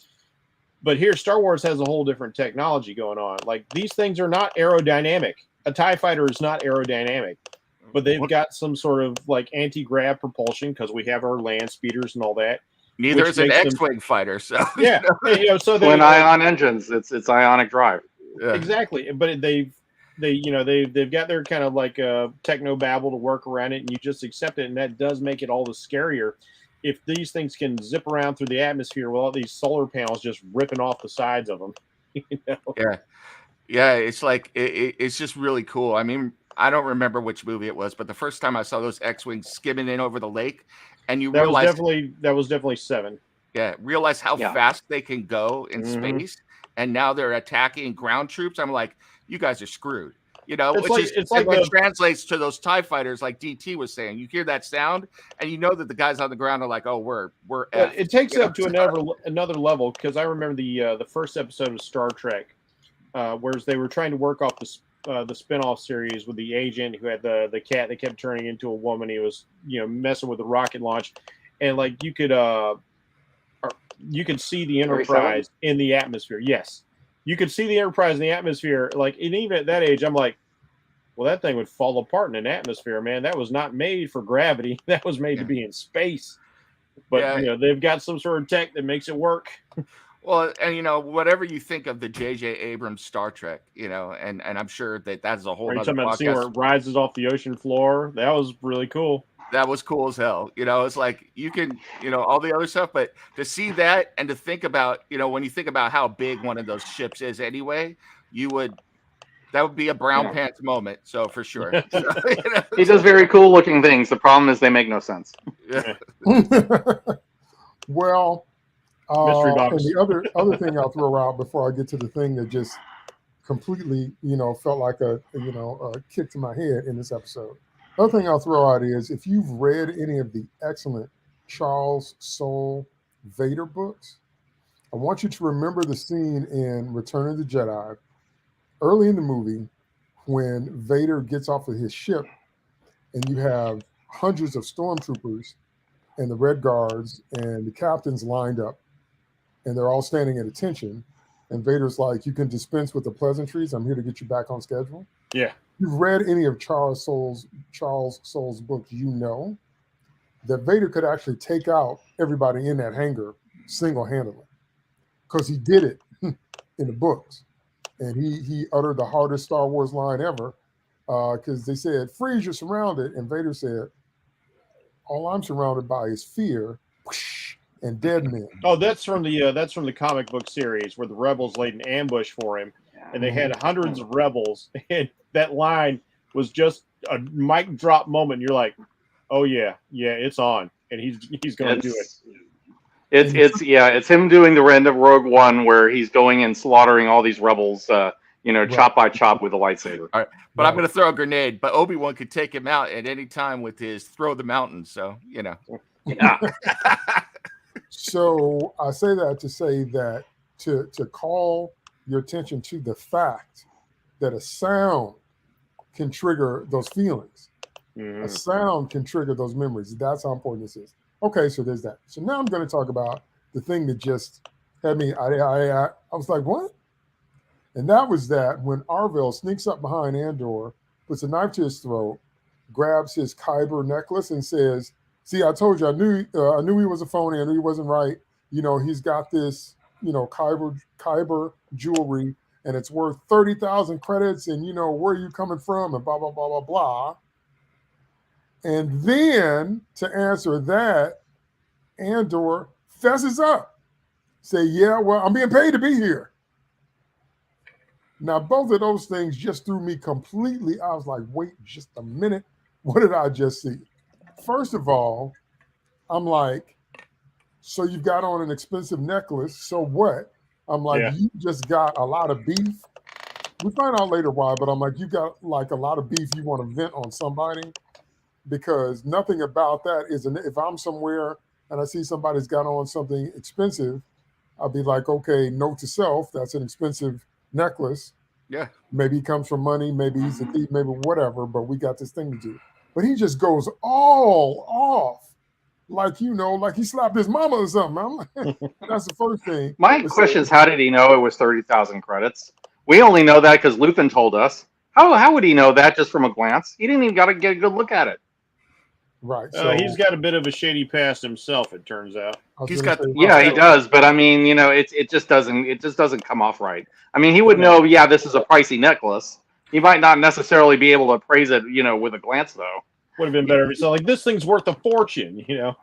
But here, Star Wars has a whole different technology going on. Like, these things are not aerodynamic. A TIE fighter is not aerodynamic, but they've got some sort of like anti-grav propulsion because we have our land speeders and all that. Neither is an X-Wing fighter, so yeah, so twin ion engines. It's ionic drive. Yeah. Exactly, but they've got their kind of like techno babble to work around it, and you just accept it, and that does make it all the scarier. If these things can zip around through the atmosphere with all these solar panels just ripping off the sides of them, Yeah, it's like it's just really cool. I mean, I don't remember which movie it was, but the first time I saw those X-Wings skimming in over the lake, and you realize that was definitely 7. Yeah, realize how fast they can go in space, and now they're attacking ground troops. I'm like, you guys are screwed. It translates to those TIE fighters, like DT was saying. You hear that sound, and you know that the guys on the ground are like, "Oh, we're." It takes it up to another level, because I remember the first episode of Star Trek, whereas they were trying to work off the spin-off series with the agent who had the cat that kept turning into a woman. He was messing with the rocket launch, and like you could see the Enterprise in the atmosphere. Yes. You could see the Enterprise in the atmosphere, and even at that age, I'm like, well, that thing would fall apart in an atmosphere, man. That was not made for gravity. That was made to be in space. But they've got some sort of tech that makes it work. Well, and whatever you think of the J.J. Abrams Star Trek, and I'm sure that's a whole. Are you talking about the scene where it rises off the ocean floor? That was really cool. That was cool as hell. It's like you can, all the other stuff, but to see that and to think about, when you think about how big one of those ships is anyway, that would be a brown pants moment. So for sure. He does very cool looking things. The problem is they make no sense. Yeah. Well, mystery box. And the other thing I'll throw out before I get to the thing that just completely, felt like a kick to my head in this episode. Other thing I'll throw out is if you've read any of the excellent Charles Soule Vader books, I want you to remember the scene in Return of the Jedi, early in the movie, when Vader gets off of his ship and you have hundreds of stormtroopers and the Red Guards and the captains lined up, and they're all standing at attention. And Vader's like, "You can dispense with the pleasantries. I'm here to get you back on schedule." Yeah. If you've read any of Charles Soule's books, you know that Vader could actually take out everybody in that hangar single-handedly, because he did it in the books. And he uttered the hardest Star Wars line ever, because they said, "Freeze, you're surrounded." And Vader said, "All I'm surrounded by is fear and dead men." Oh, that's from the comic book series where the rebels laid an ambush for him, and they had hundreds of rebels, and that line was just a mic drop moment. You're like, "Oh yeah, it's on," and he's going to do it. It's him doing the end of Rogue One where he's going and slaughtering all these rebels, chop by chop with a lightsaber. All right, but I'm going to throw a grenade. But Obi-Wan could take him out at any time with his throw the mountain. So Yeah. So I say that to say that to call your attention to the fact that a sound can trigger those feelings. A sound can trigger those memories. That's how important this is. Okay, so there's that. So now I'm going to talk about the thing that just had me. I was like, what? And that was that when Arvel sneaks up behind Andor, puts a knife to his throat, grabs his Kyber necklace, and says, See, I told you, I knew he was a phony. I knew he wasn't right. He's got this, Kyber jewelry, and it's worth 30,000 credits, and where are you coming from, and blah blah blah blah blah. And then to answer that, Andor fesses up, say, "Yeah, well, I'm being paid to be here." Now, both of those things just threw me completely. I was like, "Wait, just a minute, what did I just see?" First of all, I'm like, "So you've got on an expensive necklace, so what?" I'm like, Yeah. "You just got a lot of beef." We find out later why, but I'm like, "You got like a lot of beef you want to vent on somebody," because nothing about that is if I'm somewhere and I see somebody's got on something expensive, I'll be like, "Okay, note to self, that's an expensive necklace. Yeah. Maybe he comes from money, maybe he's a thief, maybe whatever, but we got this thing to do." But he just goes all off, like like he slapped his mama or something. I'm like, that's the first thing. My question is, how did he know it was 30,000 credits? We only know that because Luthen told us. How would he know that just from a glance? He didn't even got to get a good look at it. Right. So He's got a bit of a shady past himself, it turns out. He's got Yeah, he does, but I mean, it just doesn't come off right. I mean, he would know, yeah, this is a pricey necklace. He might not necessarily be able to appraise it, with a glance, though. Would have been better if he said, like, this thing's worth a fortune, Yeah,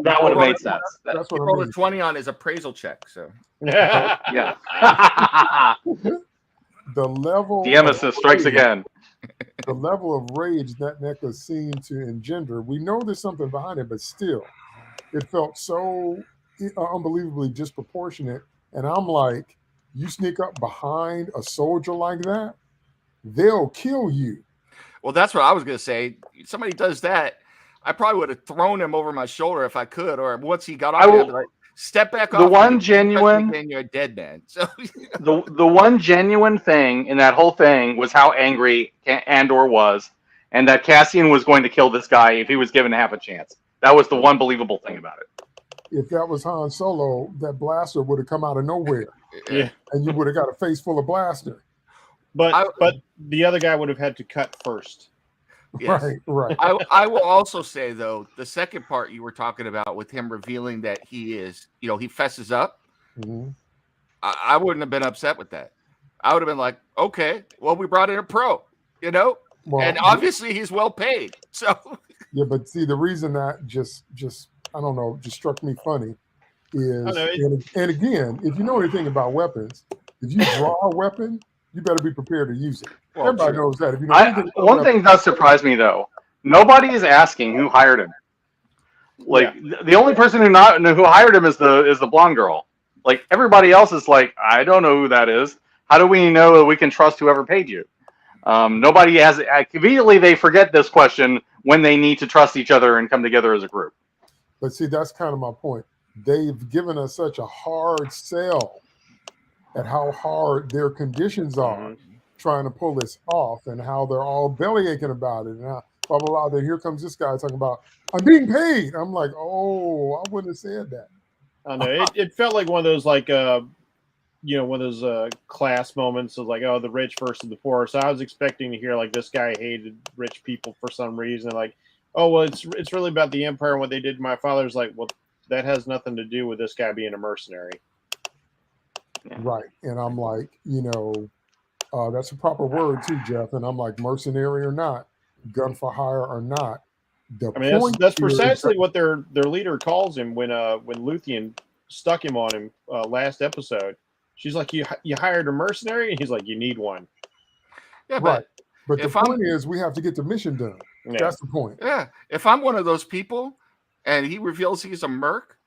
that would have made sense. That's He what I rolled mean. a 20 on his appraisal check. So Yeah. The level The emesis strikes again. The level of rage that necklace seemed to engender. We know there's something behind it, but still, it felt so unbelievably disproportionate. And I'm like, you sneak up behind a soldier like that, they'll kill you. well, that's what I was going to say. Somebody does that, I probably would have thrown him over my shoulder if I could, or once he got off, I'd be like, step back off. The one genuine, and you're a dead man. So the one genuine thing in that whole thing was how angry Andor was, and that Cassian was going to kill this guy if he was given half a chance. That was the one believable thing about it. If that was Han Solo, that blaster would have come out of nowhere. Yeah. And you would have got a face full of blaster. But the other guy would have had to cut first. Yes. Right. I will also say, though, the second part you were talking about with him revealing that he is, he fesses up. Mm-hmm. I wouldn't have been upset with that. I would have been like, okay, well, we brought in a pro, Well, and obviously he's well paid. So yeah, but see, the reason that just I don't know, just struck me funny is, and again, if you know anything about weapons, if you draw a weapon, you better be prepared to use it. Well, everybody knows that. If you know one thing does surprise me, though. Nobody is asking who hired him. Like, the only person who hired him is the blonde girl. Like, everybody else is like, I don't know who that is. How do we know that we can trust whoever paid you? Nobody has. Immediately, they forget this question when they need to trust each other and come together as a group. But see, that's kind of my point. They've given us such a hard sell at how hard their conditions are trying to pull this off, and how they're all belly aching about it, and how blah blah blah. Then here comes this guy talking about, I'm being paid. I'm like, oh, I wouldn't have said that. I know it felt like one of those one of those class moments of like, oh, the rich versus the poor. So I was expecting to hear like this guy hated rich people for some reason, like, oh well, it's really about the Empire and what they did to my father's. Like, well, that has nothing to do with this guy being a mercenary. Right. And I'm like, that's a proper word too, Jeff. And I'm like, mercenary or not, gun for hire or not. That's precisely what their leader calls him when Luthien stuck him on him last episode. She's like, you hired a mercenary? And he's like, you need one. Yeah, right. But the point is, we have to get the mission done. Yeah. That's the point. Yeah. If I'm one of those people and he reveals he's a merc,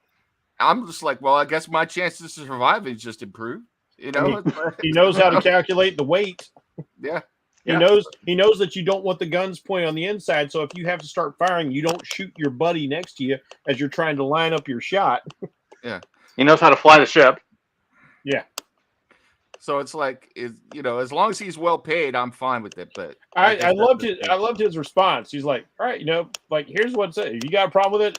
I'm just like, well, I guess my chances of surviving just improved. He knows how to calculate the weight. Yeah. He knows that you don't want the guns pointed on the inside. So if you have to start firing, you don't shoot your buddy next to you as you're trying to line up your shot. Yeah. He knows how to fly the ship. Yeah. So it's like, as long as he's well paid, I'm fine with it. But I loved his response. He's like, all right, like, here's what's it. If you got a problem with it,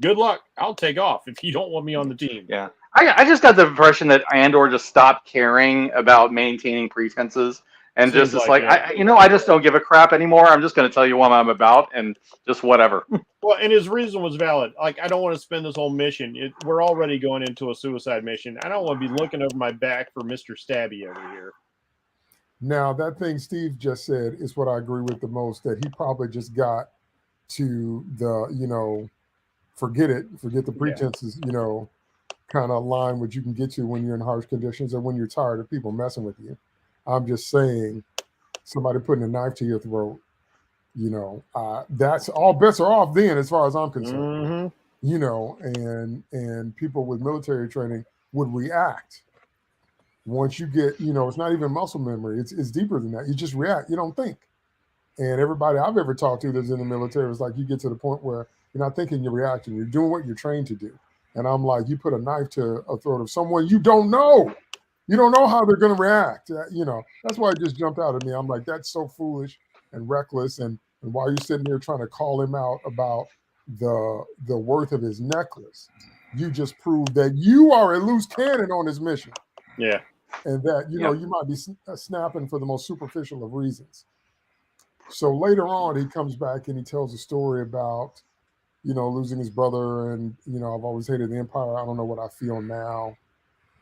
good luck. I'll take off if you don't want me on the team. Yeah. I just got the impression that Andor just stopped caring about maintaining pretenses and Seems just it's like like, it. I just don't give a crap anymore. I'm just going to tell you what I'm about and just whatever. Well, and his reason was valid. Like, I don't want to spend this whole mission. We're already going into a suicide mission. I don't want to be looking over my back for Mr. Stabby over here. Now, that thing Steve just said is what I agree with the most, that he probably just got to the, forget the pretenses, kind of line what you can get to when you're in harsh conditions or when you're tired of people messing with you. I'm just saying, somebody putting a knife to your throat, that's all bets are off then, as far as I'm concerned. And people with military training would react. Once you get, it's not even muscle memory. It's deeper than that. You just react. You don't think. And everybody I've ever talked to that's in the military is like, you get to the point where you're not thinking, you're reacting. You're doing what you're trained to do. And I'm like, you put a knife to a throat of someone you don't know. You don't know how they're going to react. That's why it just jumped out at me. I'm like, that's so foolish and reckless. And while you're sitting there trying to call him out about the worth of his necklace, you just proved that you are a loose cannon on his mission. Yeah. And that, you might be snapping for the most superficial of reasons. So later on, he comes back and he tells a story about, losing his brother. And, I've always hated the Empire. I don't know what I feel now.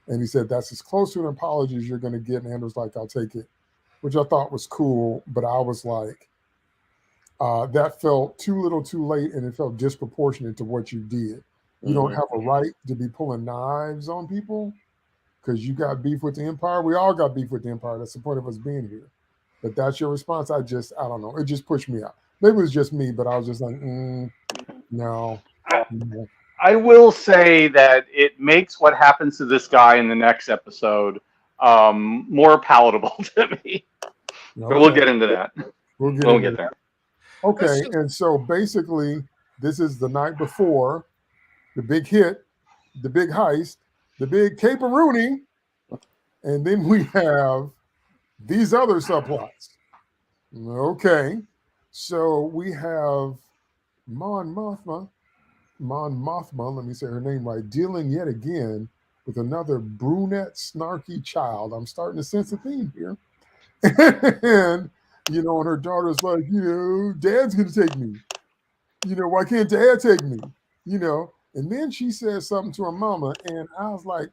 And he said, that's as close to an apology as you're going to get. And Andor's like, I'll take it, which I thought was cool. But I was like, that felt too little too late. And it felt disproportionate to what you did. You don't have a right to be pulling knives on people because you got beef with the Empire. We all got beef with the Empire. That's the point of us being here. But that's your response. I don't know. It just pushed me out. Maybe it was just me, but I was just like, no. I will say that it makes what happens to this guy in the next episode more palatable to me. But we'll get into that. We'll get there. Okay, and so basically, this is the night before the big hit, the big heist, the big caperoonie, and then we have these other subplots. Okay, so we have Mon Mothma, let me say her name right, dealing yet again with another brunette, snarky child. I'm starting to sense a theme here. And, and her daughter's like, Dad's going to take me. Why can't Dad take me? And then she says something to her mama, and I was like,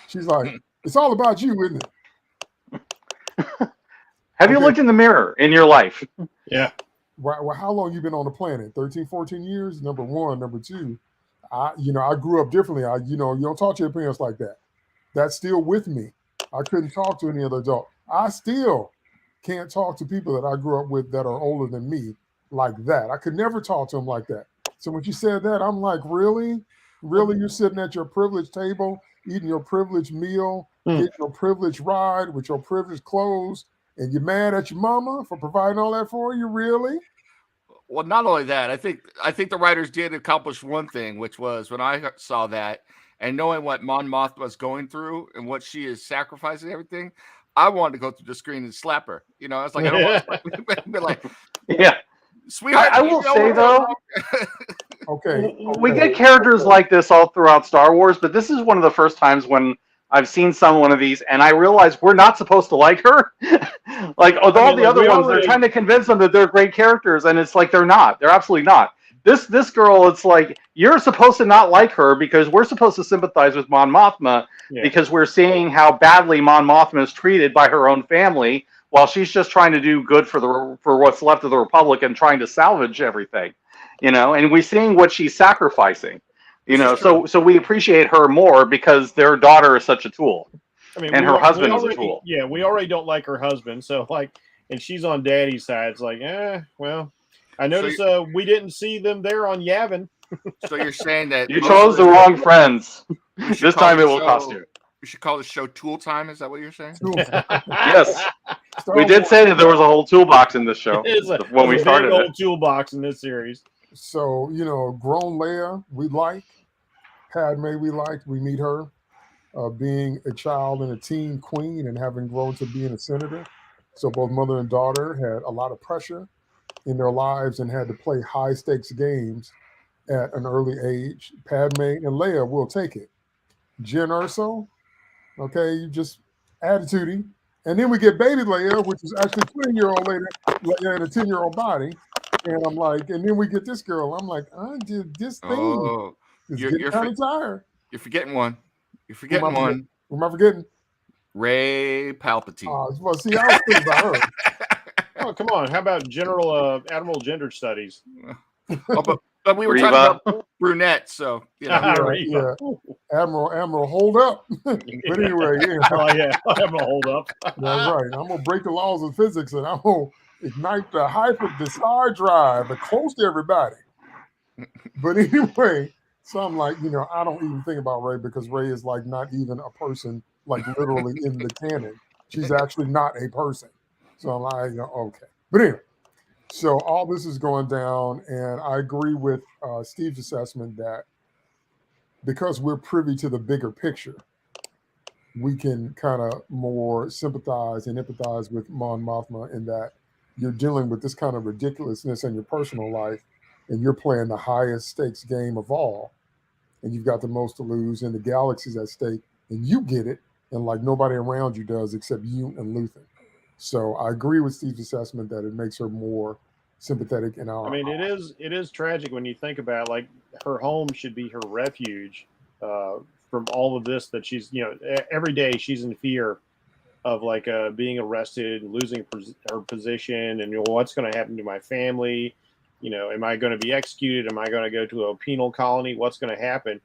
she's like, it's all about you, isn't it? Have you looked in the mirror in your life? Yeah. Well, how long you been on the planet? 13, 14 years? Number one. Number two, I grew up differently. You don't talk to your parents like that. That's still with me. I couldn't talk to any other adult. I still can't talk to people that I grew up with that are older than me like that. I could never talk to them like that. So when she said that, I'm like, really? Really? You're sitting at your privileged table, eating your privileged meal, getting your privileged ride with your privileged clothes, and you're mad at your mama for providing all that for you? Really? Well, not only that, I think the writers did accomplish one thing, which was when I saw that and knowing what Mon Mothma was going through and what she is sacrificing, everything, I wanted to go through the screen and slap her. I was like, I don't want to be like, yeah, sweetheart. I will say though, okay, we get characters like this all throughout Star Wars, but this is one of the first times when I've seen one of these, and I realize we're not supposed to like her. Like, although all the other ones, they're trying to convince them that they're great characters, and it's like they're not. They're absolutely not. This girl, it's like you're supposed to not like her because we're supposed to sympathize with Mon Mothma because we're seeing how badly Mon Mothma is treated by her own family, while she's just trying to do good for what's left of the Republic and trying to salvage everything, And we're seeing what she's sacrificing. So we appreciate her more because their daughter is such a tool. I mean, and her husband is a tool. Yeah, we already don't like her husband, so and she's on Daddy's side. It's like, well, I noticed we didn't see them there on Yavin. So you're saying that you chose the wrong friends. This time it will cost you. We should call the show Tool Time. Is that what you're saying? Yes. We did say that there was a whole toolbox in this show when we started. A whole toolbox in this series. So, grown Leia, we like. Padme, we liked. We meet her being a child and a teen queen and having grown to being a senator. So both mother and daughter had a lot of pressure in their lives and had to play high stakes games at an early age. Padme and Leia will take it. Jyn Erso, okay, you just attitudey. And then we get baby Leia, which is actually 20-year-old Leia in a 10-year-old body. And I'm like, and then we get this girl. I'm like, I did this thing. Oh, It's getting kind of tired. You're forgetting one. You're Who am I forgetting one. Who am I forgetting? Ray Palpatine. Well, see, I was thinking about her. Oh, come on. How about General Admiral Gender Studies? Oh, but we were Reva. talking about brunette, so you know. Yeah. Admiral, hold up. But anyway, yeah. Oh, yeah. Admiral, hold up. That's right. I'm gonna break the laws of physics and I'm gonna ignite the star drive and close to everybody. But anyway, so I'm like, I don't even think about Ray because Ray is like not even a person, like literally in the canon. She's actually not a person. So I'm like, okay. But anyway, so all this is going down, and I agree with Steve's assessment that because we're privy to the bigger picture, we can kind of more sympathize and empathize with Mon Mothma in that you're dealing with this kind of ridiculousness in your personal life, and you're playing the highest stakes game of all, and you've got the most to lose, and the galaxy's at stake, and you get it, and like nobody around you does except you and Luthen. So I agree with Steve's assessment that it makes her more sympathetic in our. I mean, it is tragic when you think about it. Like her home should be her refuge from all of this that she's every day she's in fear of like being arrested, losing her position, and what's going to happen to my family. Am I going to be executed? Am I going to go to a penal colony? What's going to happen?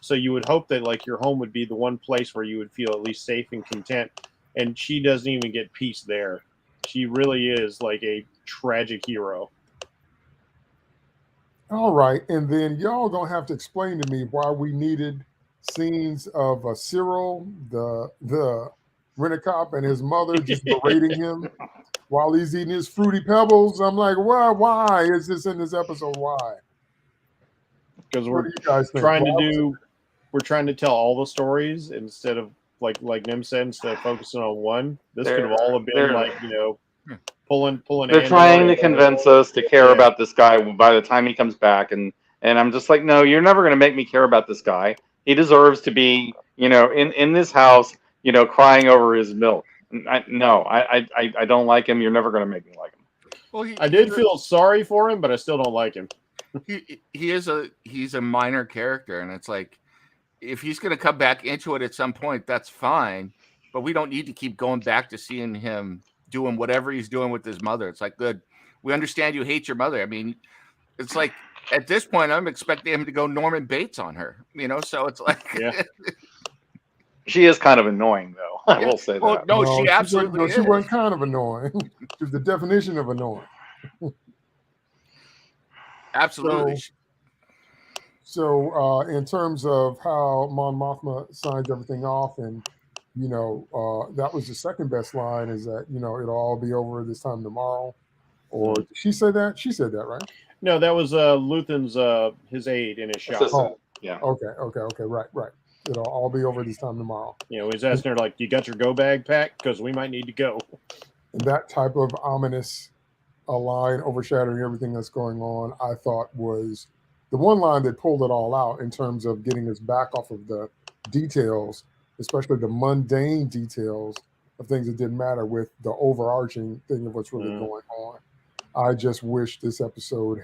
So you would hope that like your home would be the one place where you would feel at least safe and content. And she doesn't even get peace there. She really is like a tragic hero. All right, and then y'all gonna have to explain to me why we needed scenes of Cyril, the rent-a-cop, and his mother just berating him while he's eating his fruity pebbles. I'm like, why is this in this episode? Why? Because What do you guys think? We're trying to tell all the stories instead of like Nim said, instead of focusing on one. This could have all been like pulling. They're trying to convince us to care about this guy by the time he comes back, and I'm just like, no, you're never going to make me care about this guy. He deserves to be, in this house, crying over his milk. I don't like him. You're never going to make me like him. Well, I did feel sorry for him, but I still don't like him. He's a minor character, and it's like if he's going to come back into it at some point, that's fine. But we don't need to keep going back to seeing him doing whatever he's doing with his mother. It's like, good. We understand you hate your mother. I mean, it's like at this point, I'm expecting him to go Norman Bates on her, so it's like, she is kind of annoying though. I will say that. No, she absolutely is. She wasn't kind of annoying. She was the definition of annoying. Absolutely. So in terms of how Mon Mothma signs everything off, and that was the second best line, is that it'll all be over this time tomorrow. Or did she say that? She said that, right? No, that was Luthen's his aide in his shop. Oh, yeah. Okay. Right. It'll all be over this time tomorrow. He's asking her like, "You got your go bag packed? Because we might need to go." And that type of ominous line overshadowing everything that's going on, I thought was the one line that pulled it all out in terms of getting us back off of the details, especially the mundane details of things that didn't matter, with the overarching thing of what's really going on. I just wish this episode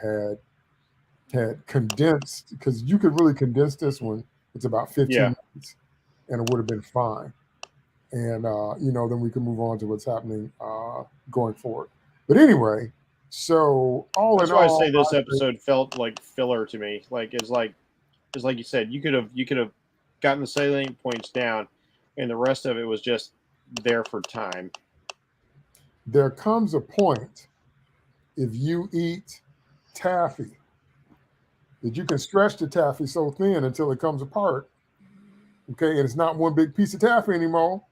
had condensed, because you could really condense this one. It's about 15 minutes, and it would have been fine. And then we can move on to what's happening going forward. But anyway, so that's why I say this episode felt like filler to me. Like it's like you said, you could have gotten the salient points down, and the rest of it was just there for time. There comes a point, if you eat taffy, that you can stretch the taffy so thin until it comes apart. Okay, and it's not one big piece of taffy anymore.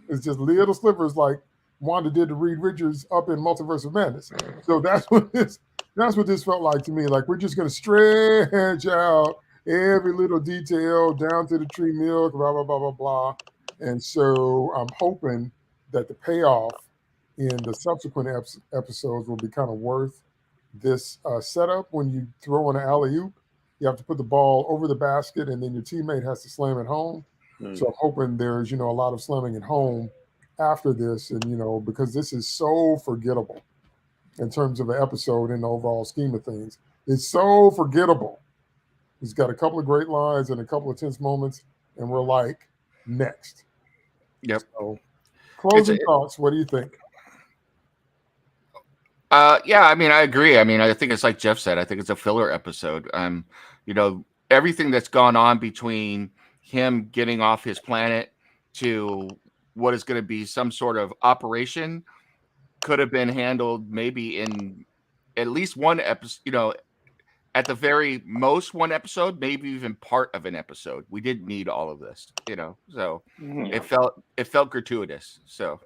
It's just little slivers, like Wanda did to Reed Richards up in Multiverse of Madness. So that's what this felt like to me. Like, we're just going to stretch out every little detail down to the tree milk, blah, blah, blah, blah, blah. And so I'm hoping that the payoff in the subsequent episodes will be kind of worth this setup. When you throw in an alley-oop, you have to put the ball over the basket, and then your teammate has to slam it home. So I'm hoping there's, a lot of slamming at home after this, and because this is so forgettable in terms of an episode in the overall scheme of things. It's so forgettable. It's got a couple of great lines and a couple of tense moments, and we're like, next. Yep. So, closing thoughts. What do you think? Yeah, I mean, I agree. I mean, I think it's like Jeff said. I think it's a filler episode. Everything that's gone on between him getting off his planet to what is going to be some sort of operation could have been handled maybe in at least one episode. At the very most one episode, maybe even part of an episode. We didn't need all of this. So it felt gratuitous. So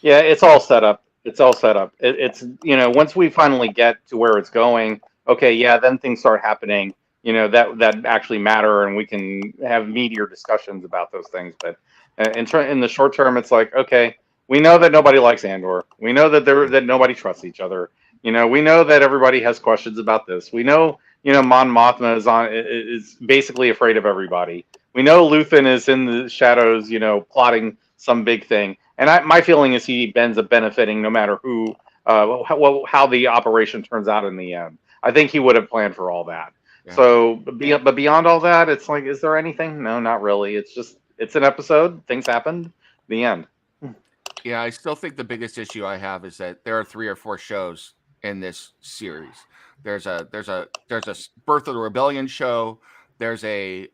yeah, it's all set up. It's all set up. It's once we finally get to where it's going, okay, yeah, then things start happening. That actually matter, and we can have meatier discussions about those things. But in the short term, it's like, okay, we know that nobody likes Andor. We know that nobody trusts each other. We know that everybody has questions about this. We know, Mon Mothma is basically afraid of everybody. We know Luthen is in the shadows, plotting some big thing. And my feeling is he ends up benefiting no matter who, how the operation turns out in the end. I think he would have planned for all that. Yeah. So, but beyond all that, it's like, is there anything? No, not really. It's an episode. Things happened. The end. Yeah, I still think the biggest issue I have is that there are 3 or 4 shows in this series. There's a Birth of the Rebellion show. There's a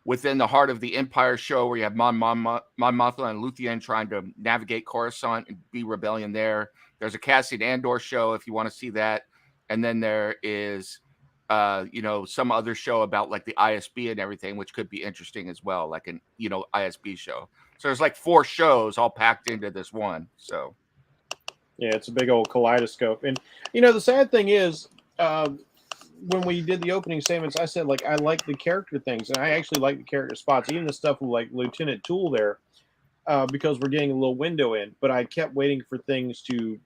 Within the Heart of the Empire show where you have Mon Mothma and Luthien trying to navigate Coruscant and be rebellion there. There's a Cassian Andor show if you want to see that. And then there is some other show about like the ISB and everything, which could be interesting as well, like an ISB show. So there's like 4 shows all packed into this one. So yeah, it's a big old kaleidoscope. And the sad thing is, when we did the opening statements, I said, like, I like the character things, and I actually like the character spots, even the stuff with like Lieutenant Toole there, because we're getting a little window in. But I kept waiting for things to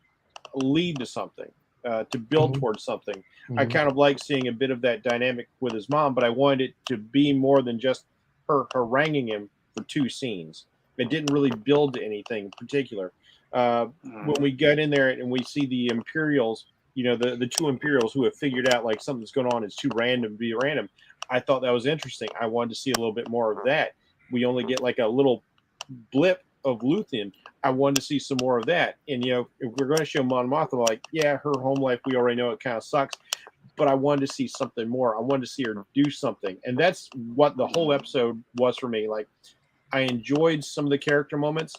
lead to something, to build towards something. I kind of like seeing a bit of that dynamic with his mom, but I wanted it to be more than just her haranguing him for 2 scenes. It didn't really build to anything particular. When we get in there and we see the Imperials, the 2 Imperials who have figured out like something's going on, it's too random to be random. I thought that was interesting. I wanted to see a little bit more of that. We only get like a little blip of Luthien. I wanted to see some more of that. And if we're going to show Mon Mothma, like, yeah, her home life, we already know it kind of sucks, but I wanted to see something more. I wanted to see her do something, and that's what the whole episode was for me. Like, I enjoyed some of the character moments,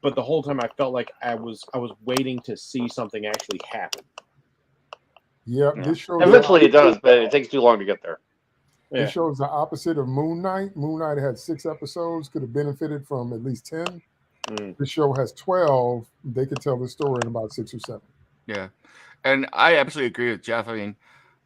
but the whole time I felt like I was waiting to see something actually happen. Yeah, this shows eventually it does, but it takes too long to get there. This shows the opposite of Moon Knight. Moon Knight had 6 episodes, could have benefited from at least 10. This show has 12. They could tell the story in about 6 or 7. Yeah, and I absolutely agree with Jeff. I mean,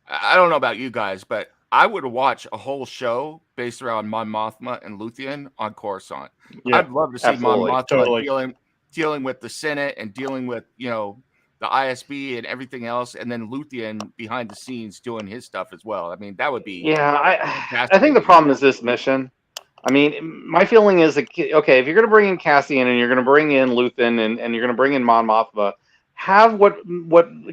I don't know about you guys, but I would watch a whole show based around Mon Mothma and Luthien on Coruscant. Yeah, I'd love to see Mon Mothma dealing with the Senate and dealing with the ISB and everything else, and then Luthien behind the scenes doing his stuff as well. I mean, that would be I think the problem is this mission. I mean, my feeling is that, okay, if you're going to bring in Cassian and you're going to bring in Luthen and you're going to bring in Mon Mothma, have what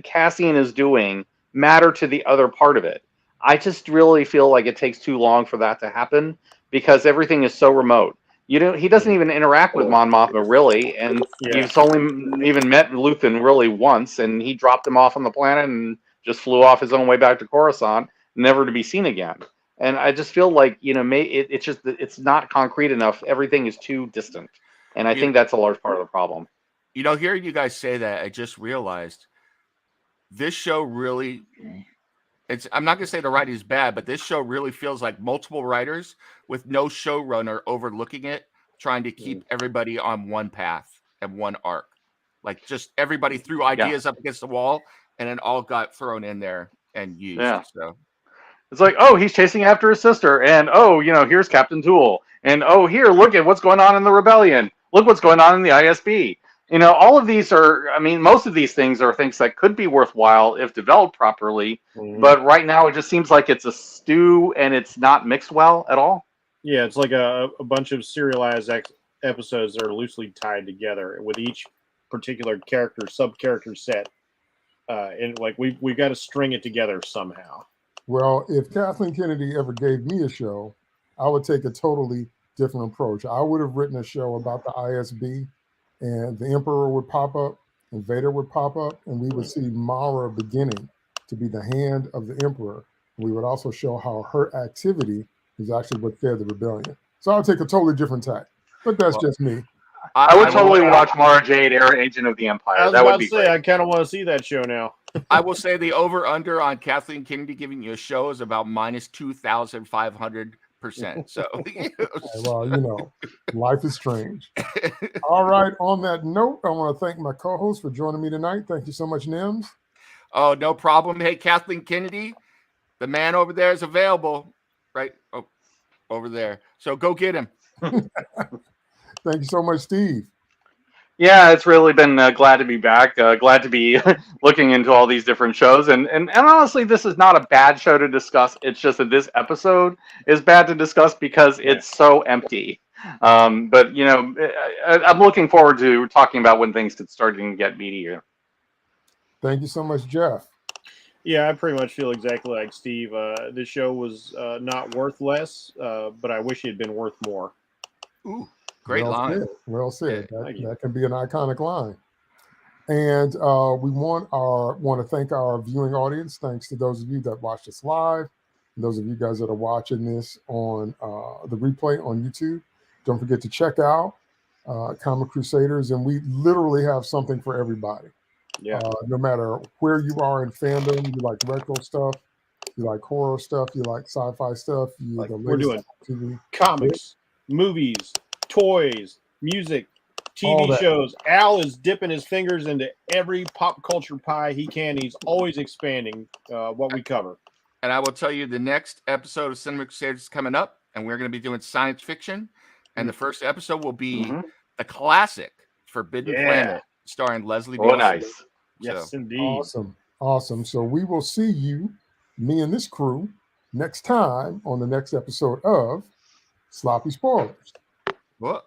Cassian is doing matter to the other part of it. I just really feel like it takes too long for that to happen because everything is so remote. He doesn't even interact with Mon Mothma really, and he's only even met Luthen really once, and he dropped him off on the planet and just flew off his own way back to Coruscant, never to be seen again. And I just feel like it's not concrete enough. Everything is too distant, and I think that's a large part of the problem. Hearing you guys say that, I just realized this show really. I'm not going to say the writing is bad, but this show really feels like multiple writers with no showrunner overlooking it, trying to keep everybody on one path and one arc. Like just everybody threw ideas up against the wall and it all got thrown in there and used. Yeah. So it's like, oh, he's chasing after his sister. And, oh, here's Captain Toole. And, oh, here, look at what's going on in the rebellion. Look what's going on in the ISB. All of these most of these things are things that could be worthwhile if developed properly. But right now, it just seems like it's a stew and it's not mixed well at all. Yeah, it's like a bunch of serialized episodes that are loosely tied together with each particular character, sub-character set. And like we got to string it together somehow. Well, if Kathleen Kennedy ever gave me a show, I would take a totally different approach. I would have written a show about the ISB, and the Emperor would pop up, and Vader would pop up, and we would see Mara beginning to be the hand of the Emperor. We would also show how her activity is actually what fed the rebellion. So I would take a totally different tack, but that's just me. I would totally watch Mara Jade, Air Agent of the Empire. I was that about would be to say, great. I kind of want to see that show now. I will say the over/under on Kathleen Kennedy giving you a show is about minus 2,500%. So, Well, you know, life is strange. All right. On that note, I want to thank my co-host for joining me tonight. Thank you so much, Nims. oh, no problem. Hey, Kathleen Kennedy, the man over there is available, right? Oh, over there. So go get him. Thank you so much, Steve. Yeah, it's really been glad to be back. Glad to be looking into all these different shows. And honestly, this is not a bad show to discuss. It's just that this episode is bad to discuss because it's so empty. But, you know, I'm looking forward to talking about when things could start to get meatier. Thank you so much, Jeff. Yeah, I pretty much feel exactly like Steve. This show was not worth less, but I wish it had been worth more. Ooh, great well line. Said. Well said. Yeah, that can be an iconic line. And we want to thank our viewing audience. Thanks to those of you that watched us live, and those of you guys that are watching this on the replay on YouTube. Don't forget to check out Comic Crusaders, and we literally have something for everybody. Yeah. No matter where you are in fandom, you like retro stuff, you like horror stuff, you like sci-fi stuff, We're doing TV. comics, movies, toys, music, TV shows. Al is dipping his fingers into every pop culture pie he can. He's always expanding what we cover. And I will tell you, the next episode of Cinema Crusaders is coming up, and we're going to be doing science fiction. And the first episode will be the classic Forbidden Planet, starring Leslie Nielsen. Oh, nice. Yes, So, indeed. Awesome. So we will see you, me and this crew, next time on the next episode of Sloppy Spoilers. what?